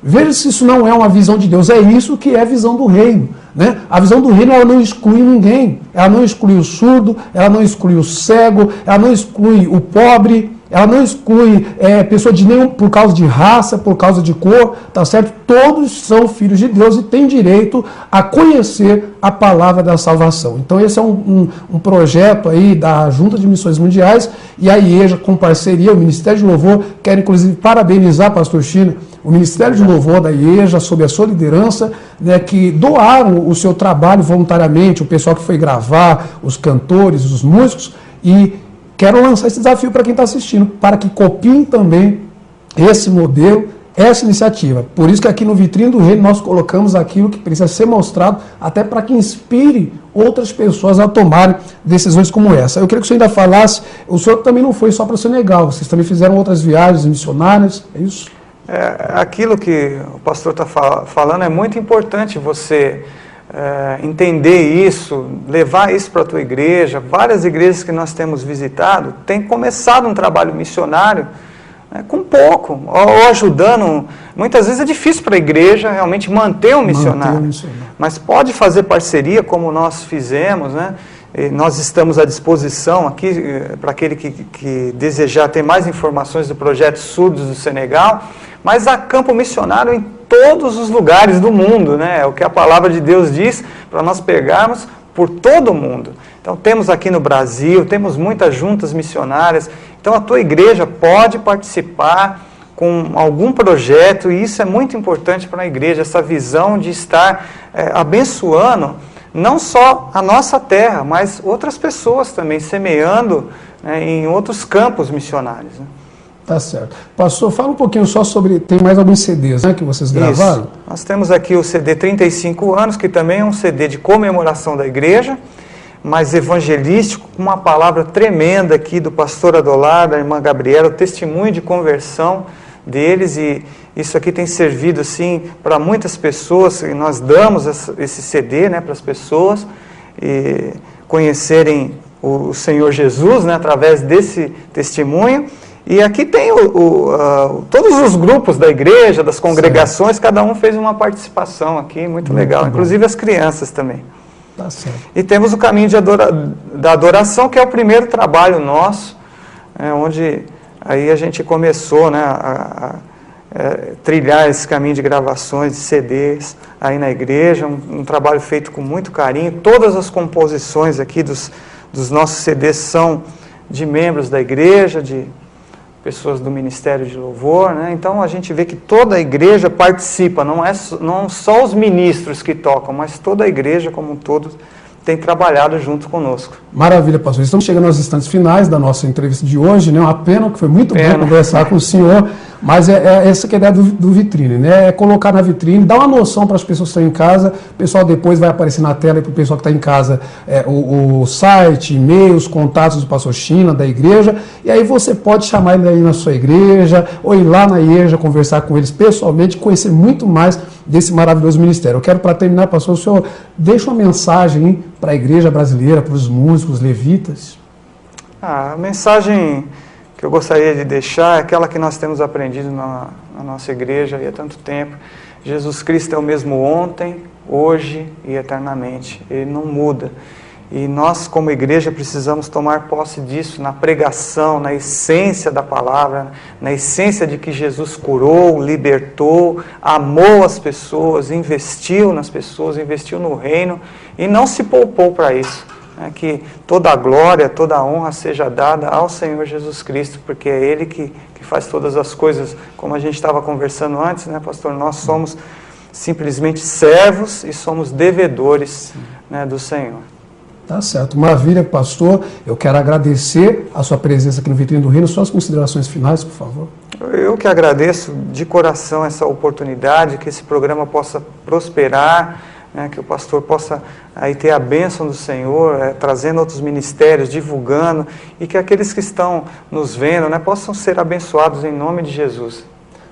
Veja se isso não é uma visão de Deus. É isso que é a visão do reino. Né? A visão do reino, ela não exclui ninguém. Ela não exclui o surdo, ela não exclui o cego, ela não exclui o pobre, ela não exclui pessoa de nenhum, por causa de raça, por causa de cor, tá certo? Todos são filhos de Deus e têm direito a conhecer a palavra da salvação. Então esse é um projeto aí da Junta de Missões Mundiais e a IEJA, com parceria, o Ministério de Louvor, quero inclusive parabenizar, pastor China, o Ministério de Louvor da IEJA, sob a sua liderança, né, que doaram o seu trabalho voluntariamente, o pessoal que foi gravar, os cantores, os músicos, e quero lançar esse desafio para quem está assistindo, para que copiem também esse modelo, essa iniciativa. Por isso que aqui no Vitrine do Reino nós colocamos aquilo que precisa ser mostrado, até para que inspire outras pessoas a tomarem decisões como essa. Eu queria que o senhor ainda falasse, o senhor também não foi só para o Senegal, vocês também fizeram outras viagens missionárias, é isso? Aquilo que o pastor está falando é muito importante você entender isso, levar isso para a tua igreja. Várias igrejas que nós temos visitado têm começado um trabalho missionário com pouco, ou ajudando. Muitas vezes é difícil para a igreja realmente manter um missionário, mas pode fazer parceria como nós fizemos, né? E nós estamos à disposição aqui para aquele que desejar ter mais informações do projeto Surdos do Senegal, mas há campo missionário em todos os lugares do mundo, né? É o que a palavra de Deus diz para nós pegarmos por todo o mundo. Então temos aqui no Brasil, temos muitas juntas missionárias, então a tua igreja pode participar com algum projeto, e isso é muito importante para a igreja, essa visão de estar abençoando não só a nossa terra, mas outras pessoas também, semeando em outros campos missionários, né? Tá certo. Pastor, fala um pouquinho só sobre, tem mais alguns CDs, né, que vocês gravaram? Isso. Nós temos aqui o CD 35 anos, que também é um CD de comemoração da igreja, mas evangelístico, com uma palavra tremenda aqui do pastor Adolar, da irmã Gabriela, o testemunho de conversão deles, e isso aqui tem servido assim para muitas pessoas, e nós damos esse CD, né, para as pessoas e conhecerem o Senhor Jesus, né, através desse testemunho. E aqui tem todos os grupos da igreja, das congregações, cada um fez uma participação aqui, muito legal, bom. Inclusive as crianças também. Tá certo. E temos o caminho da adoração, que é o primeiro trabalho nosso, onde aí a gente começou, né, a trilhar esse caminho de gravações, de CDs aí na igreja, um trabalho feito com muito carinho. Todas as composições aqui dos nossos CDs são de membros da igreja, de pessoas do Ministério de Louvor, né? Então a gente vê que toda a igreja participa, não só os ministros que tocam, mas toda a igreja como um todo tem trabalhado junto conosco. Maravilha, pastor. Estamos chegando aos instantes finais da nossa entrevista de hoje, né? Uma pena, que foi muito bom conversar com o senhor, mas essa que é a ideia do Vitrine, né? É colocar na vitrine, dar uma noção para as pessoas que estão em casa. O pessoal depois vai aparecer na tela para o pessoal que está em casa o site, e-mails, contatos do pastor China, da igreja, e aí você pode chamar ele aí na sua igreja, ou ir lá na igreja, conversar com eles pessoalmente, conhecer muito mais desse maravilhoso ministério. Eu quero, para terminar, pastor, o senhor deixa uma mensagem para a igreja brasileira, para os músicos, levitas. A mensagem que eu gostaria de deixar é aquela que nós temos aprendido na nossa igreja há tanto tempo. Jesus Cristo é o mesmo ontem, hoje e eternamente. Ele não muda. E nós, como igreja, precisamos tomar posse disso na pregação, na essência da palavra, na essência de que Jesus curou, libertou, amou as pessoas, investiu nas pessoas, investiu no reino e não se poupou para isso. Que toda a glória, toda a honra seja dada ao Senhor Jesus Cristo, porque é Ele que faz todas as coisas. Como a gente estava conversando antes, né, pastor? Nós somos simplesmente servos e somos devedores, né, do Senhor. Tá certo. Maravilha, pastor. Eu quero agradecer a sua presença aqui no Vitrine do Reino. Suas considerações finais, por favor. Eu que agradeço de coração essa oportunidade, que esse programa possa prosperar, né, que o pastor possa aí ter a bênção do Senhor, trazendo outros ministérios, divulgando, e que aqueles que estão nos vendo, né, possam ser abençoados em nome de Jesus.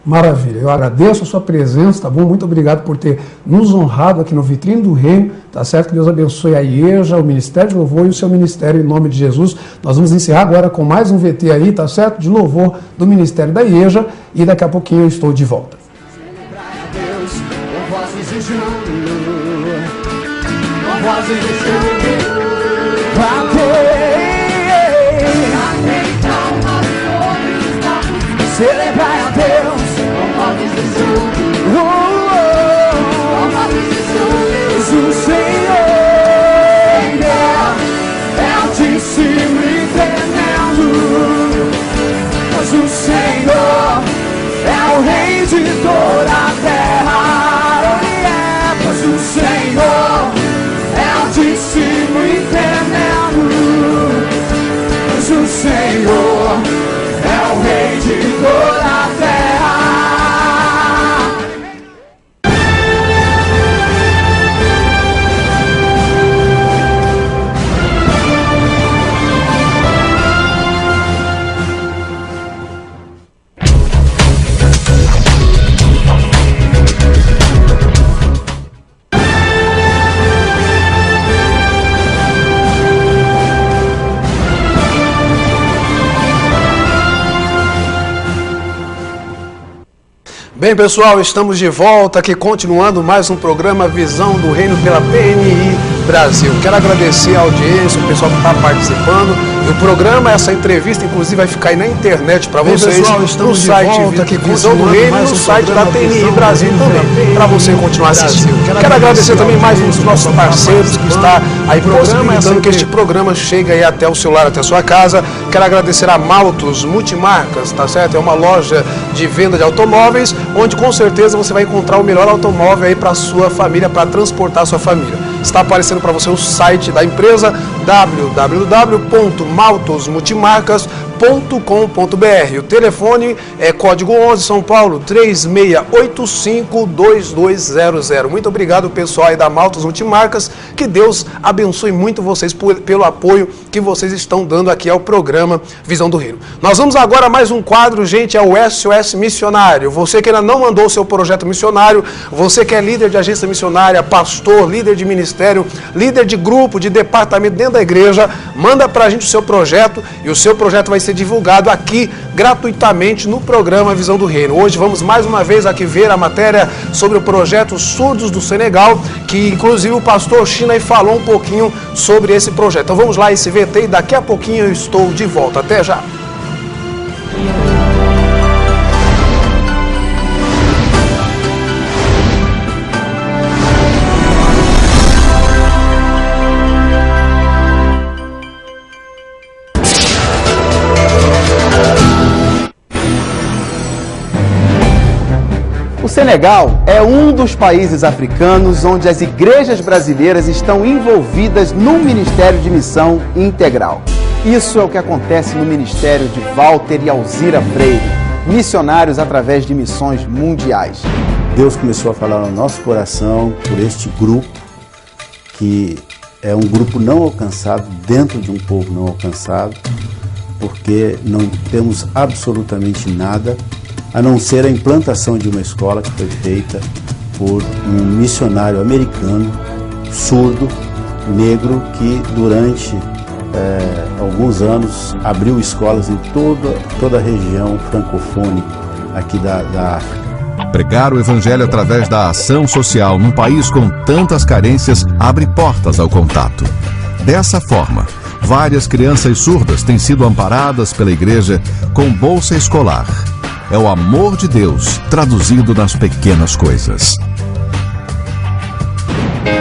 Maravilha, eu agradeço a sua presença, tá bom? Muito obrigado por ter nos honrado aqui no Vitrine do Reino, tá certo? Que Deus abençoe a IEJA, o Ministério de Louvor e o seu ministério em nome de Jesus. Nós vamos encerrar agora com mais um VT aí, tá certo? De louvor do Ministério da IEJA, e daqui a pouquinho eu estou de volta. Júnior, com vozes de Júnior, cantei calmas sobre os mortos, celebrai a Deus, com vozes de Júnior, com vozes de Júnior, o Senhor é altíssimo e tremendo, pois o Senhor é o Rei de toda a terra. Pois o Senhor é altíssimo e tremendo, pois o Senhor é o Rei de toda a terra. Bem, pessoal, estamos de volta aqui, continuando mais um programa Visão do Reino pela PNI Brasil. Quero agradecer a audiência, o pessoal que está participando. E o programa, essa entrevista, inclusive, vai ficar aí na internet para vocês, pessoal, no site aqui, Visão do Reino, no site da PNI Brasil também, para você continuar assistindo. Quero agradecer também mais um dos nossos parceiros que está aí possibilitando que este programa chegue aí até o celular, até a sua casa. Quero agradecer a Maltos Multimarcas, tá certo? É uma loja de venda de automóveis, onde com certeza você vai encontrar o melhor automóvel aí para a sua família, para transportar a sua família. Está aparecendo para você o site da empresa, www.maltosmultimarcas.com.br. O telefone é código 11 São Paulo 3685-2200. Muito obrigado, pessoal aí da Maltos Multimarcas. Que Deus abençoe muito vocês pelo apoio que vocês estão dando aqui ao programa Visão do Reino. Nós vamos agora a mais um quadro, gente, é o SOS Missionário. Você que ainda não mandou o seu projeto missionário, você que é líder de agência missionária, pastor, líder de ministério, líder de grupo, de departamento dentro da igreja, manda pra gente o seu projeto e o seu projeto vai ser divulgado aqui gratuitamente no programa Visão do Reino. Hoje vamos mais uma vez aqui ver a matéria sobre o projeto Surdos do Senegal, que inclusive o pastor China falou um pouquinho sobre esse projeto. Então vamos lá, esse VT, e daqui a pouquinho eu estou de volta. Até já! O Senegal é um dos países africanos onde as igrejas brasileiras estão envolvidas no Ministério de Missão Integral. Isso é o que acontece no Ministério de Walter e Alzira Freire, missionários através de missões mundiais. Deus começou a falar no nosso coração por este grupo, que é um grupo não alcançado, dentro de um povo não alcançado, porque não temos absolutamente nada, a não ser a implantação de uma escola que foi feita por um missionário americano, surdo, negro, que durante alguns anos abriu escolas em toda a região francofônica aqui da África. Pregar o evangelho através da ação social num país com tantas carências abre portas ao contato. Dessa forma, várias crianças surdas têm sido amparadas pela igreja com bolsa escolar. É o amor de Deus traduzido nas pequenas coisas.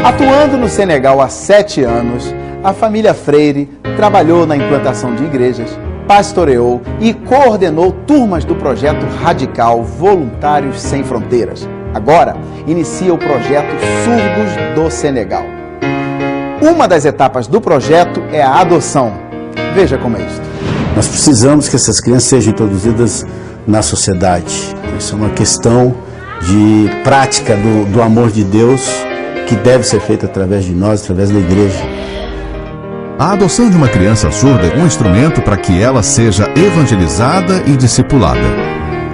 Atuando no Senegal há 7 anos, a família Freire trabalhou na implantação de igrejas, pastoreou e coordenou turmas do projeto radical Voluntários Sem Fronteiras. Agora, inicia o projeto Surdos do Senegal. Uma das etapas do projeto é a adoção. Veja como é isso. Nós precisamos que essas crianças sejam introduzidas na sociedade. Isso é uma questão de prática do amor de Deus que deve ser feita através de nós, através da igreja. A adoção de uma criança surda é um instrumento para que ela seja evangelizada e discipulada.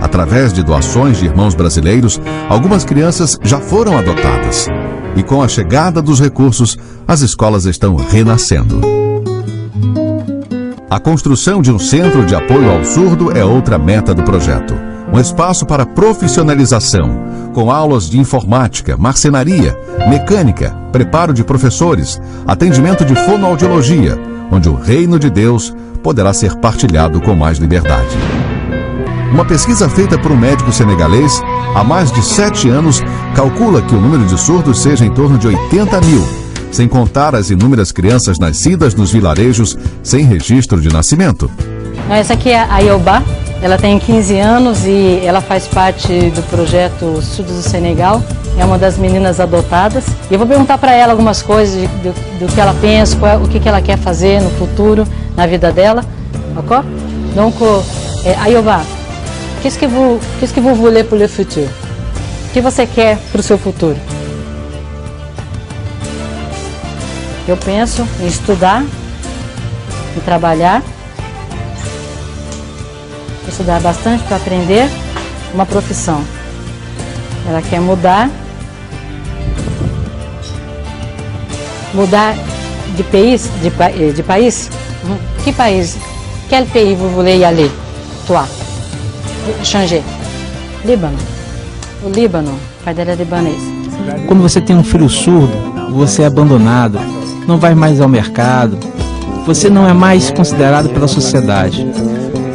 Através de doações de irmãos brasileiros, algumas crianças já foram adotadas. E com a chegada dos recursos, as escolas estão renascendo. A construção de um centro de apoio ao surdo é outra meta do projeto. um espaço para profissionalização, com aulas de informática, marcenaria, mecânica, preparo de professores, atendimento de fonoaudiologia, onde o reino de Deus poderá ser partilhado com mais liberdade. Uma pesquisa feita por um médico senegalês há mais de 7 anos calcula que o número de surdos seja em torno de 80 mil, sem contar as inúmeras crianças nascidas nos vilarejos sem registro de nascimento. Essa aqui é a Ayoba, ela tem 15 anos e ela faz parte do projeto Surdos do Senegal, é uma das meninas adotadas. E eu vou perguntar para ela algumas coisas do que ela pensa, o que ela quer fazer no futuro, na vida dela. Ok? Donc, Ayoba, qu'est-ce que vous voulez pour le futur? O que você quer para o seu futuro? Eu penso em estudar, em trabalhar, estudar bastante para aprender uma profissão. Ela quer mudar de país, de país. Que país? Quel pays vous voulez y aller? Toi? Changer. Líbano. O Líbano, o pai dela é libanês. Quando você tem um filho surdo, você é abandonado, não vai mais ao mercado, você não é mais considerado pela sociedade.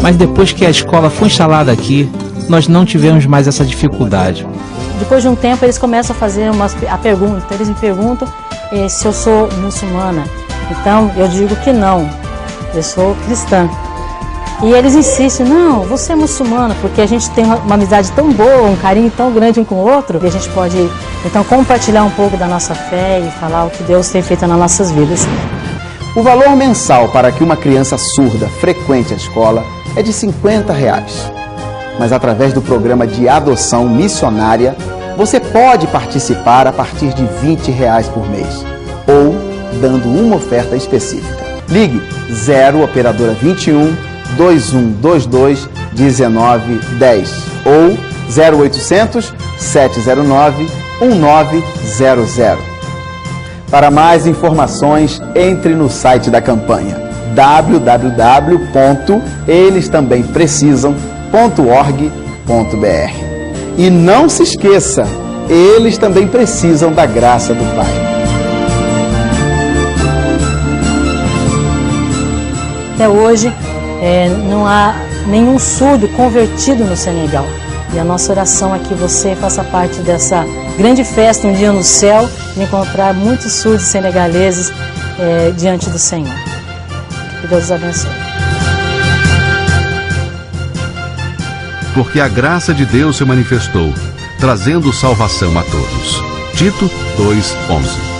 Mas depois que a escola foi instalada aqui, nós não tivemos mais essa dificuldade. Depois de um tempo, eles começam a fazer a pergunta. Então, eles me perguntam se eu sou muçulmana. Então, eu digo que não, eu sou cristã. E eles insistem, não, você é muçulmana, porque a gente tem uma amizade tão boa, um carinho tão grande um com o outro, e a gente pode, então, compartilhar um pouco da nossa fé e falar o que Deus tem feito nas nossas vidas. O valor mensal para que uma criança surda frequente a escola é de R$50. Mas através do programa de adoção missionária, você pode participar a partir de R$20 por mês, ou dando uma oferta específica. Ligue 0 operadora 21 2122 1910 ou 0800 709 1900. Para mais informações, entre no site da campanha www.elestambemprecisam.org.br. E não se esqueça, eles também precisam da graça do Pai. Até hoje, não há nenhum surdo convertido no Senegal. E a nossa oração é que você faça parte dessa grande festa um dia no céu e encontrar muitos surdos senegaleses diante do Senhor. Que Deus os abençoe. Porque a graça de Deus se manifestou, trazendo salvação a todos. Tito 2:11.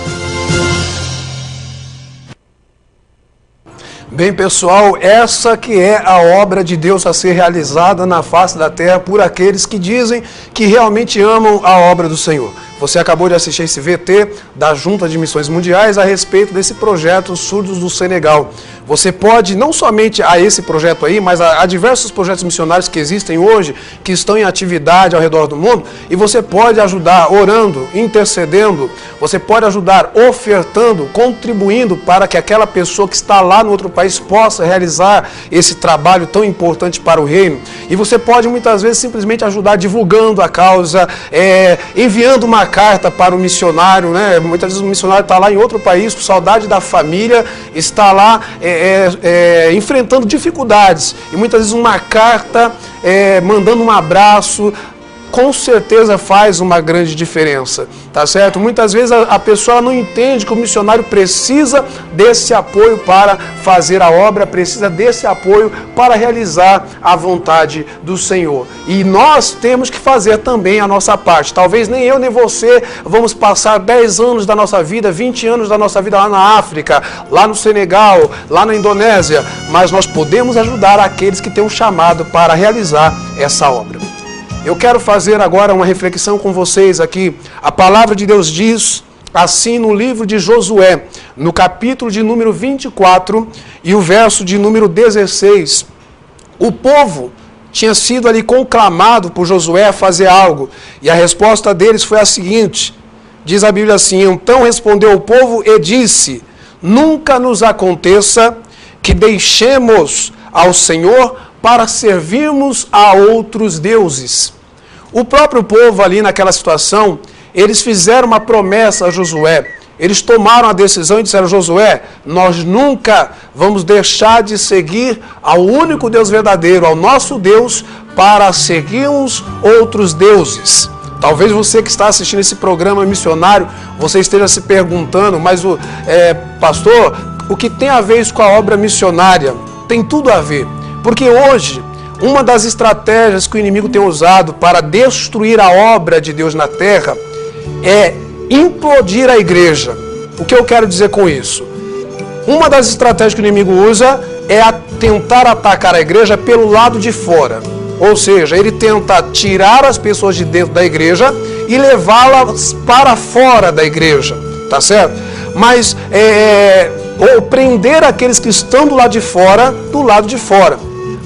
Bem, pessoal, essa que é a obra de Deus a ser realizada na face da terra por aqueles que dizem que realmente amam a obra do Senhor. Você acabou de assistir esse VT da Junta de Missões Mundiais a respeito desse projeto Surdos do Senegal. Você pode, não somente a esse projeto aí, mas a diversos projetos missionários que existem hoje, que estão em atividade ao redor do mundo, e você pode ajudar orando, intercedendo, você pode ajudar ofertando, contribuindo para que aquela pessoa que está lá no outro país possa realizar esse trabalho tão importante para o reino. E você pode muitas vezes simplesmente ajudar divulgando a causa, enviando uma carta para o missionário, né? Muitas vezes o missionário está lá em outro país, com saudade da família, está lá enfrentando dificuldades. E muitas vezes uma carta, mandando um abraço, com certeza faz uma grande diferença, tá certo? Muitas vezes a pessoa não entende que o missionário precisa desse apoio para fazer a obra, precisa desse apoio para realizar a vontade do Senhor. E nós temos que fazer também a nossa parte. Talvez nem eu nem você vamos passar 10 anos da nossa vida, 20 anos da nossa vida lá na África, lá no Senegal, lá na Indonésia, mas nós podemos ajudar aqueles que têm um chamado para realizar essa obra. Eu quero fazer agora uma reflexão com vocês aqui. A palavra de Deus diz assim no livro de Josué, no capítulo de número 24 e o verso de número 16. O povo tinha sido ali conclamado por Josué a fazer algo, e a resposta deles foi a seguinte, diz a Bíblia assim: então respondeu o povo e disse, nunca nos aconteça que deixemos ao Senhor para servirmos a outros deuses. O próprio povo ali naquela situação, eles fizeram uma promessa a Josué. Eles tomaram a decisão e disseram: Josué, nós nunca vamos deixar de seguir ao único Deus verdadeiro, ao nosso Deus, para seguirmos outros deuses. Talvez você que está assistindo esse programa missionário, você esteja se perguntando, mas pastor, o que tem a ver isso com a obra missionária? Tem tudo a ver, porque hoje, uma das estratégias que o inimigo tem usado para destruir a obra de Deus na terra é implodir a igreja. O que eu quero dizer com isso? Uma das estratégias que o inimigo usa é tentar atacar a igreja pelo lado de fora. Ou seja, ele tenta tirar as pessoas de dentro da igreja e levá-las para fora da igreja, tá certo? Mas, ou prender aqueles que estão do lado de fora, do lado de fora.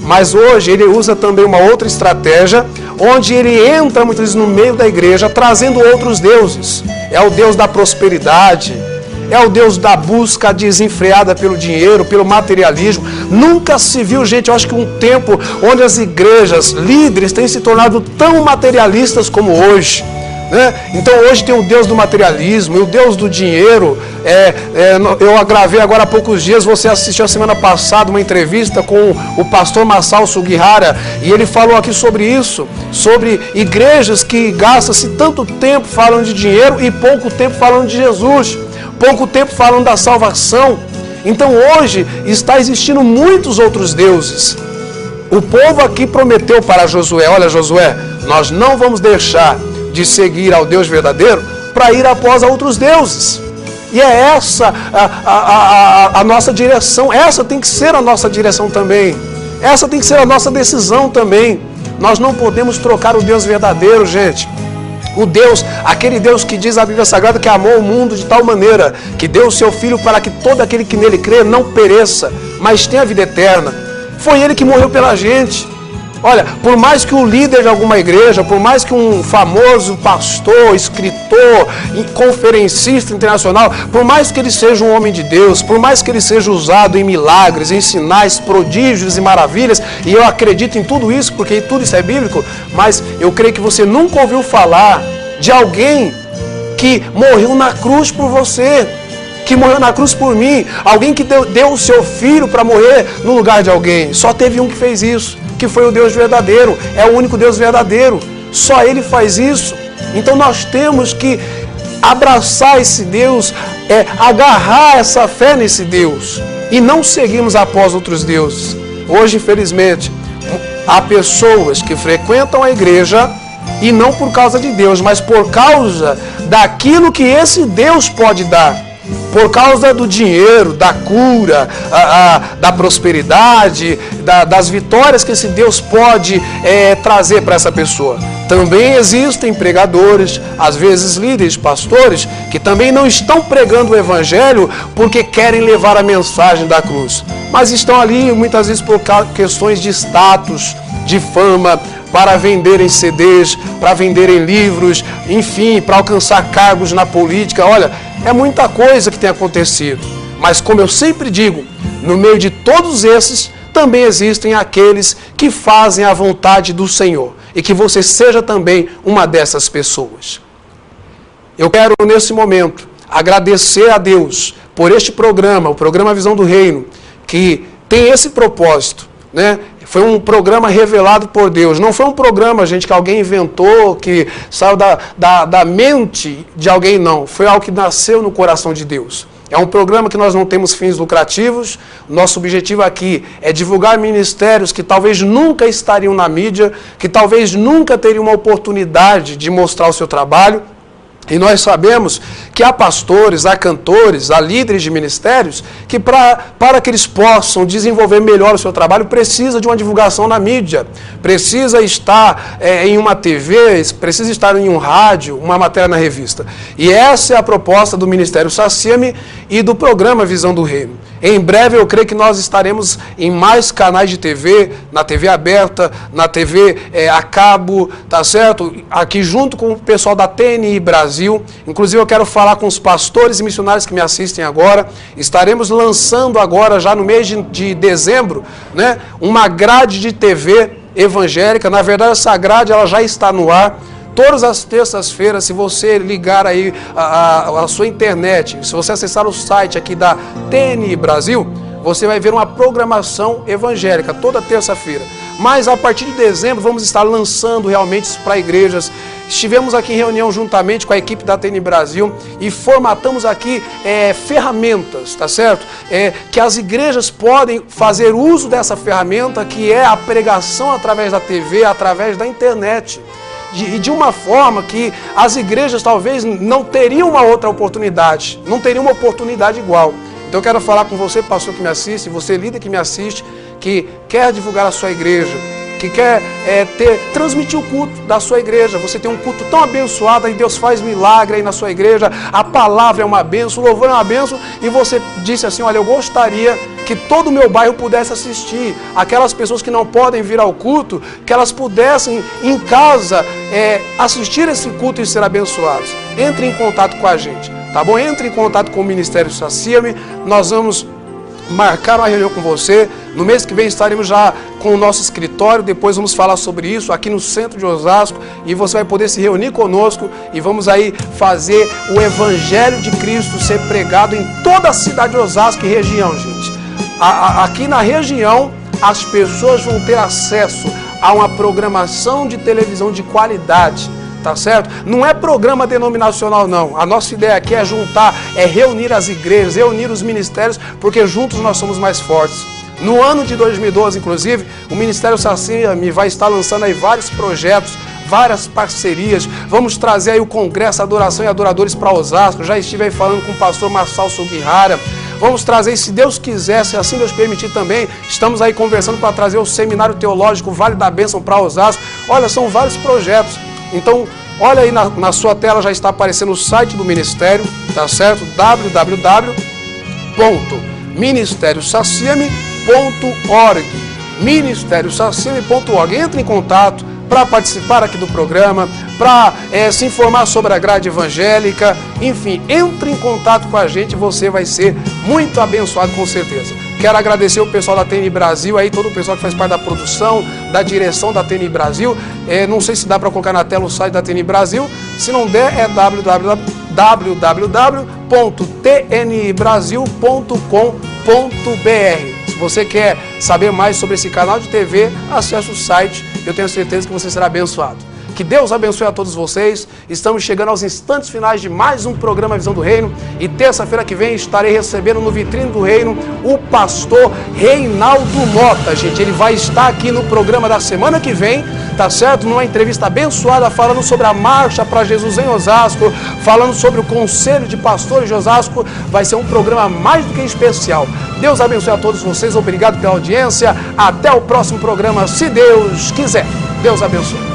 Mas hoje ele usa também uma outra estratégia, onde ele entra muitas vezes no meio da igreja, trazendo outros deuses. É o Deus da prosperidade, é o Deus da busca desenfreada pelo dinheiro, pelo materialismo. Nunca se viu, gente, eu acho que um tempo onde as igrejas, líderes, têm se tornado tão materialistas como hoje. Então hoje tem o Deus do materialismo e o Deus do dinheiro. Eu gravei agora há poucos dias, você assistiu a semana passada uma entrevista com o pastor Masao Sugihara, e ele falou aqui sobre isso, sobre igrejas que gastam-se tanto tempo falando de dinheiro e pouco tempo falando de Jesus, pouco tempo falando da salvação. Então hoje está existindo muitos outros deuses. O povo aqui prometeu para Josué: olha, Josué, nós não vamos deixar de seguir ao Deus verdadeiro para ir após outros deuses. E é essa a nossa direção. Essa tem que ser a nossa direção também. Essa tem que ser a nossa decisão também. Nós não podemos trocar o Deus verdadeiro, gente. O Deus, aquele Deus que diz a Bíblia Sagrada que amou o mundo de tal maneira que deu o seu Filho para que todo aquele que nele crê não pereça, mas tenha a vida eterna. Foi Ele que morreu pela gente. Olha, por mais que o líder de alguma igreja, por mais que um famoso pastor, escritor, conferencista internacional, por mais que ele seja um homem de Deus, por mais que ele seja usado em milagres, em sinais, prodígios e maravilhas, e eu acredito em tudo isso, porque tudo isso é bíblico, mas eu creio que você nunca ouviu falar de alguém que morreu na cruz por você, que morreu na cruz por mim, alguém que deu o seu filho para morrer no lugar de alguém. Só teve um que fez isso, que foi o Deus verdadeiro, é o único Deus verdadeiro, só Ele faz isso. Então nós temos que abraçar esse Deus, agarrar essa fé nesse Deus, e não seguirmos após outros deuses. Hoje, infelizmente, há pessoas que frequentam a igreja, e não por causa de Deus, mas por causa daquilo que esse Deus pode dar. Por causa do dinheiro, da cura, da prosperidade, das vitórias que esse Deus pode trazer para essa pessoa. Também existem pregadores, às vezes líderes, pastores, que também não estão pregando o Evangelho porque querem levar a mensagem da cruz. Mas estão ali muitas vezes por questões de status, de fama, para venderem CDs, para venderem livros, enfim, para alcançar cargos na política. Olha, é muita coisa que tem acontecido. Mas como eu sempre digo, no meio de todos esses, também existem aqueles que fazem a vontade do Senhor. E que você seja também uma dessas pessoas. Eu quero, nesse momento, agradecer a Deus por este programa, o programa Visão do Reino, que tem esse propósito, né? Foi um programa revelado por Deus. Não foi um programa, gente, que alguém inventou, que saiu da mente de alguém, não. Foi algo que nasceu no coração de Deus. É um programa que nós não temos fins lucrativos. Nosso objetivo aqui é divulgar ministérios que talvez nunca estariam na mídia, que talvez nunca teriam uma oportunidade de mostrar o seu trabalho. E nós sabemos que há pastores, há cantores, há líderes de ministérios que para que eles possam desenvolver melhor o seu trabalho, precisa de uma divulgação na mídia, precisa estar em uma TV, precisa estar em um rádio, uma matéria na revista. E essa é a proposta do Ministério Sacia-me e do programa Visão do Reino. Em breve eu creio que nós estaremos em mais canais de TV, na TV aberta, na TV a cabo, tá certo? Aqui junto com o pessoal da TNI Brasil. Inclusive eu quero falar com os pastores e missionários que me assistem agora. Estaremos lançando agora, já no mês de dezembro, né, uma grade de TV evangélica. Na verdade essa grade ela já está no ar. Todas as terças-feiras, se você ligar aí a sua internet, se você acessar o site aqui da TNI Brasil, você vai ver uma programação evangélica toda terça-feira. Mas a partir de dezembro vamos estar lançando realmente isso para igrejas. Estivemos aqui em reunião juntamente com a equipe da TNI Brasil e formatamos aqui ferramentas, tá certo? Que as igrejas podem fazer uso dessa ferramenta, que é a pregação através da TV, através da internet. E de uma forma que as igrejas talvez não teriam uma outra oportunidade, não teriam uma oportunidade igual. Então eu quero falar com você, pastor que me assiste, você líder que me assiste, que quer divulgar a sua igreja, que quer transmitir o culto da sua igreja. Você tem um culto tão abençoado, e Deus faz milagre aí na sua igreja, a palavra é uma bênção, o louvor é uma bênção, e você disse assim, olha, eu gostaria que todo o meu bairro pudesse assistir, aquelas pessoas que não podem vir ao culto, que elas pudessem em casa assistir esse culto e ser abençoados. Entre em contato com a gente, tá bom? Entre em contato com o Ministério Sacia-me, nós vamos marcar uma reunião com você. No mês que vem estaremos já com o nosso escritório, depois vamos falar sobre isso aqui no centro de Osasco, e você vai poder se reunir conosco e vamos aí fazer o Evangelho de Cristo ser pregado em toda a cidade de Osasco e região, gente. Aqui na região as pessoas vão ter acesso a uma programação de televisão de qualidade, tá certo? Não é programa denominacional não, a nossa ideia aqui é juntar, é reunir as igrejas, reunir os ministérios, porque juntos nós somos mais fortes. No ano de 2012, inclusive, o Ministério Sacia-me vai estar lançando aí vários projetos, várias parcerias. Vamos trazer aí o Congresso Adoração e Adoradores para Osasco. Já estive aí falando com o pastor Marçal Sugihara. Vamos trazer, se Deus quiser, se assim Deus permitir também, estamos aí conversando para trazer o Seminário Teológico Vale da Bênção para Osasco. Olha, são vários projetos. Então, olha aí na sua tela, já está aparecendo o site do Ministério, tá certo? www.ministériosaciame.org ministériosaciame.org. Entre em contato para participar aqui do programa, para se informar sobre a grade evangélica, enfim, entre em contato com a gente, você vai ser muito abençoado com certeza. Quero agradecer o pessoal da TNI Brasil, aí, todo o pessoal que faz parte da produção, da direção da TNI Brasil. Não sei se dá para colocar na tela o site da TNI Brasil, se não der é www.tnibrasil.com.br. Se você quer saber mais sobre esse canal de TV, acesse o site, eu tenho certeza que você será abençoado. Que Deus abençoe a todos vocês. Estamos chegando aos instantes finais de mais um programa Visão do Reino. E terça-feira que vem estarei recebendo no Vitrine do Reino o pastor Reinaldo Mota, gente. Ele vai estar aqui no programa da semana que vem, tá certo? Numa entrevista abençoada, falando sobre a Marcha para Jesus em Osasco, falando sobre o Conselho de Pastores de Osasco. Vai ser um programa mais do que especial. Deus abençoe a todos vocês. Obrigado pela audiência. Até o próximo programa, se Deus quiser. Deus abençoe.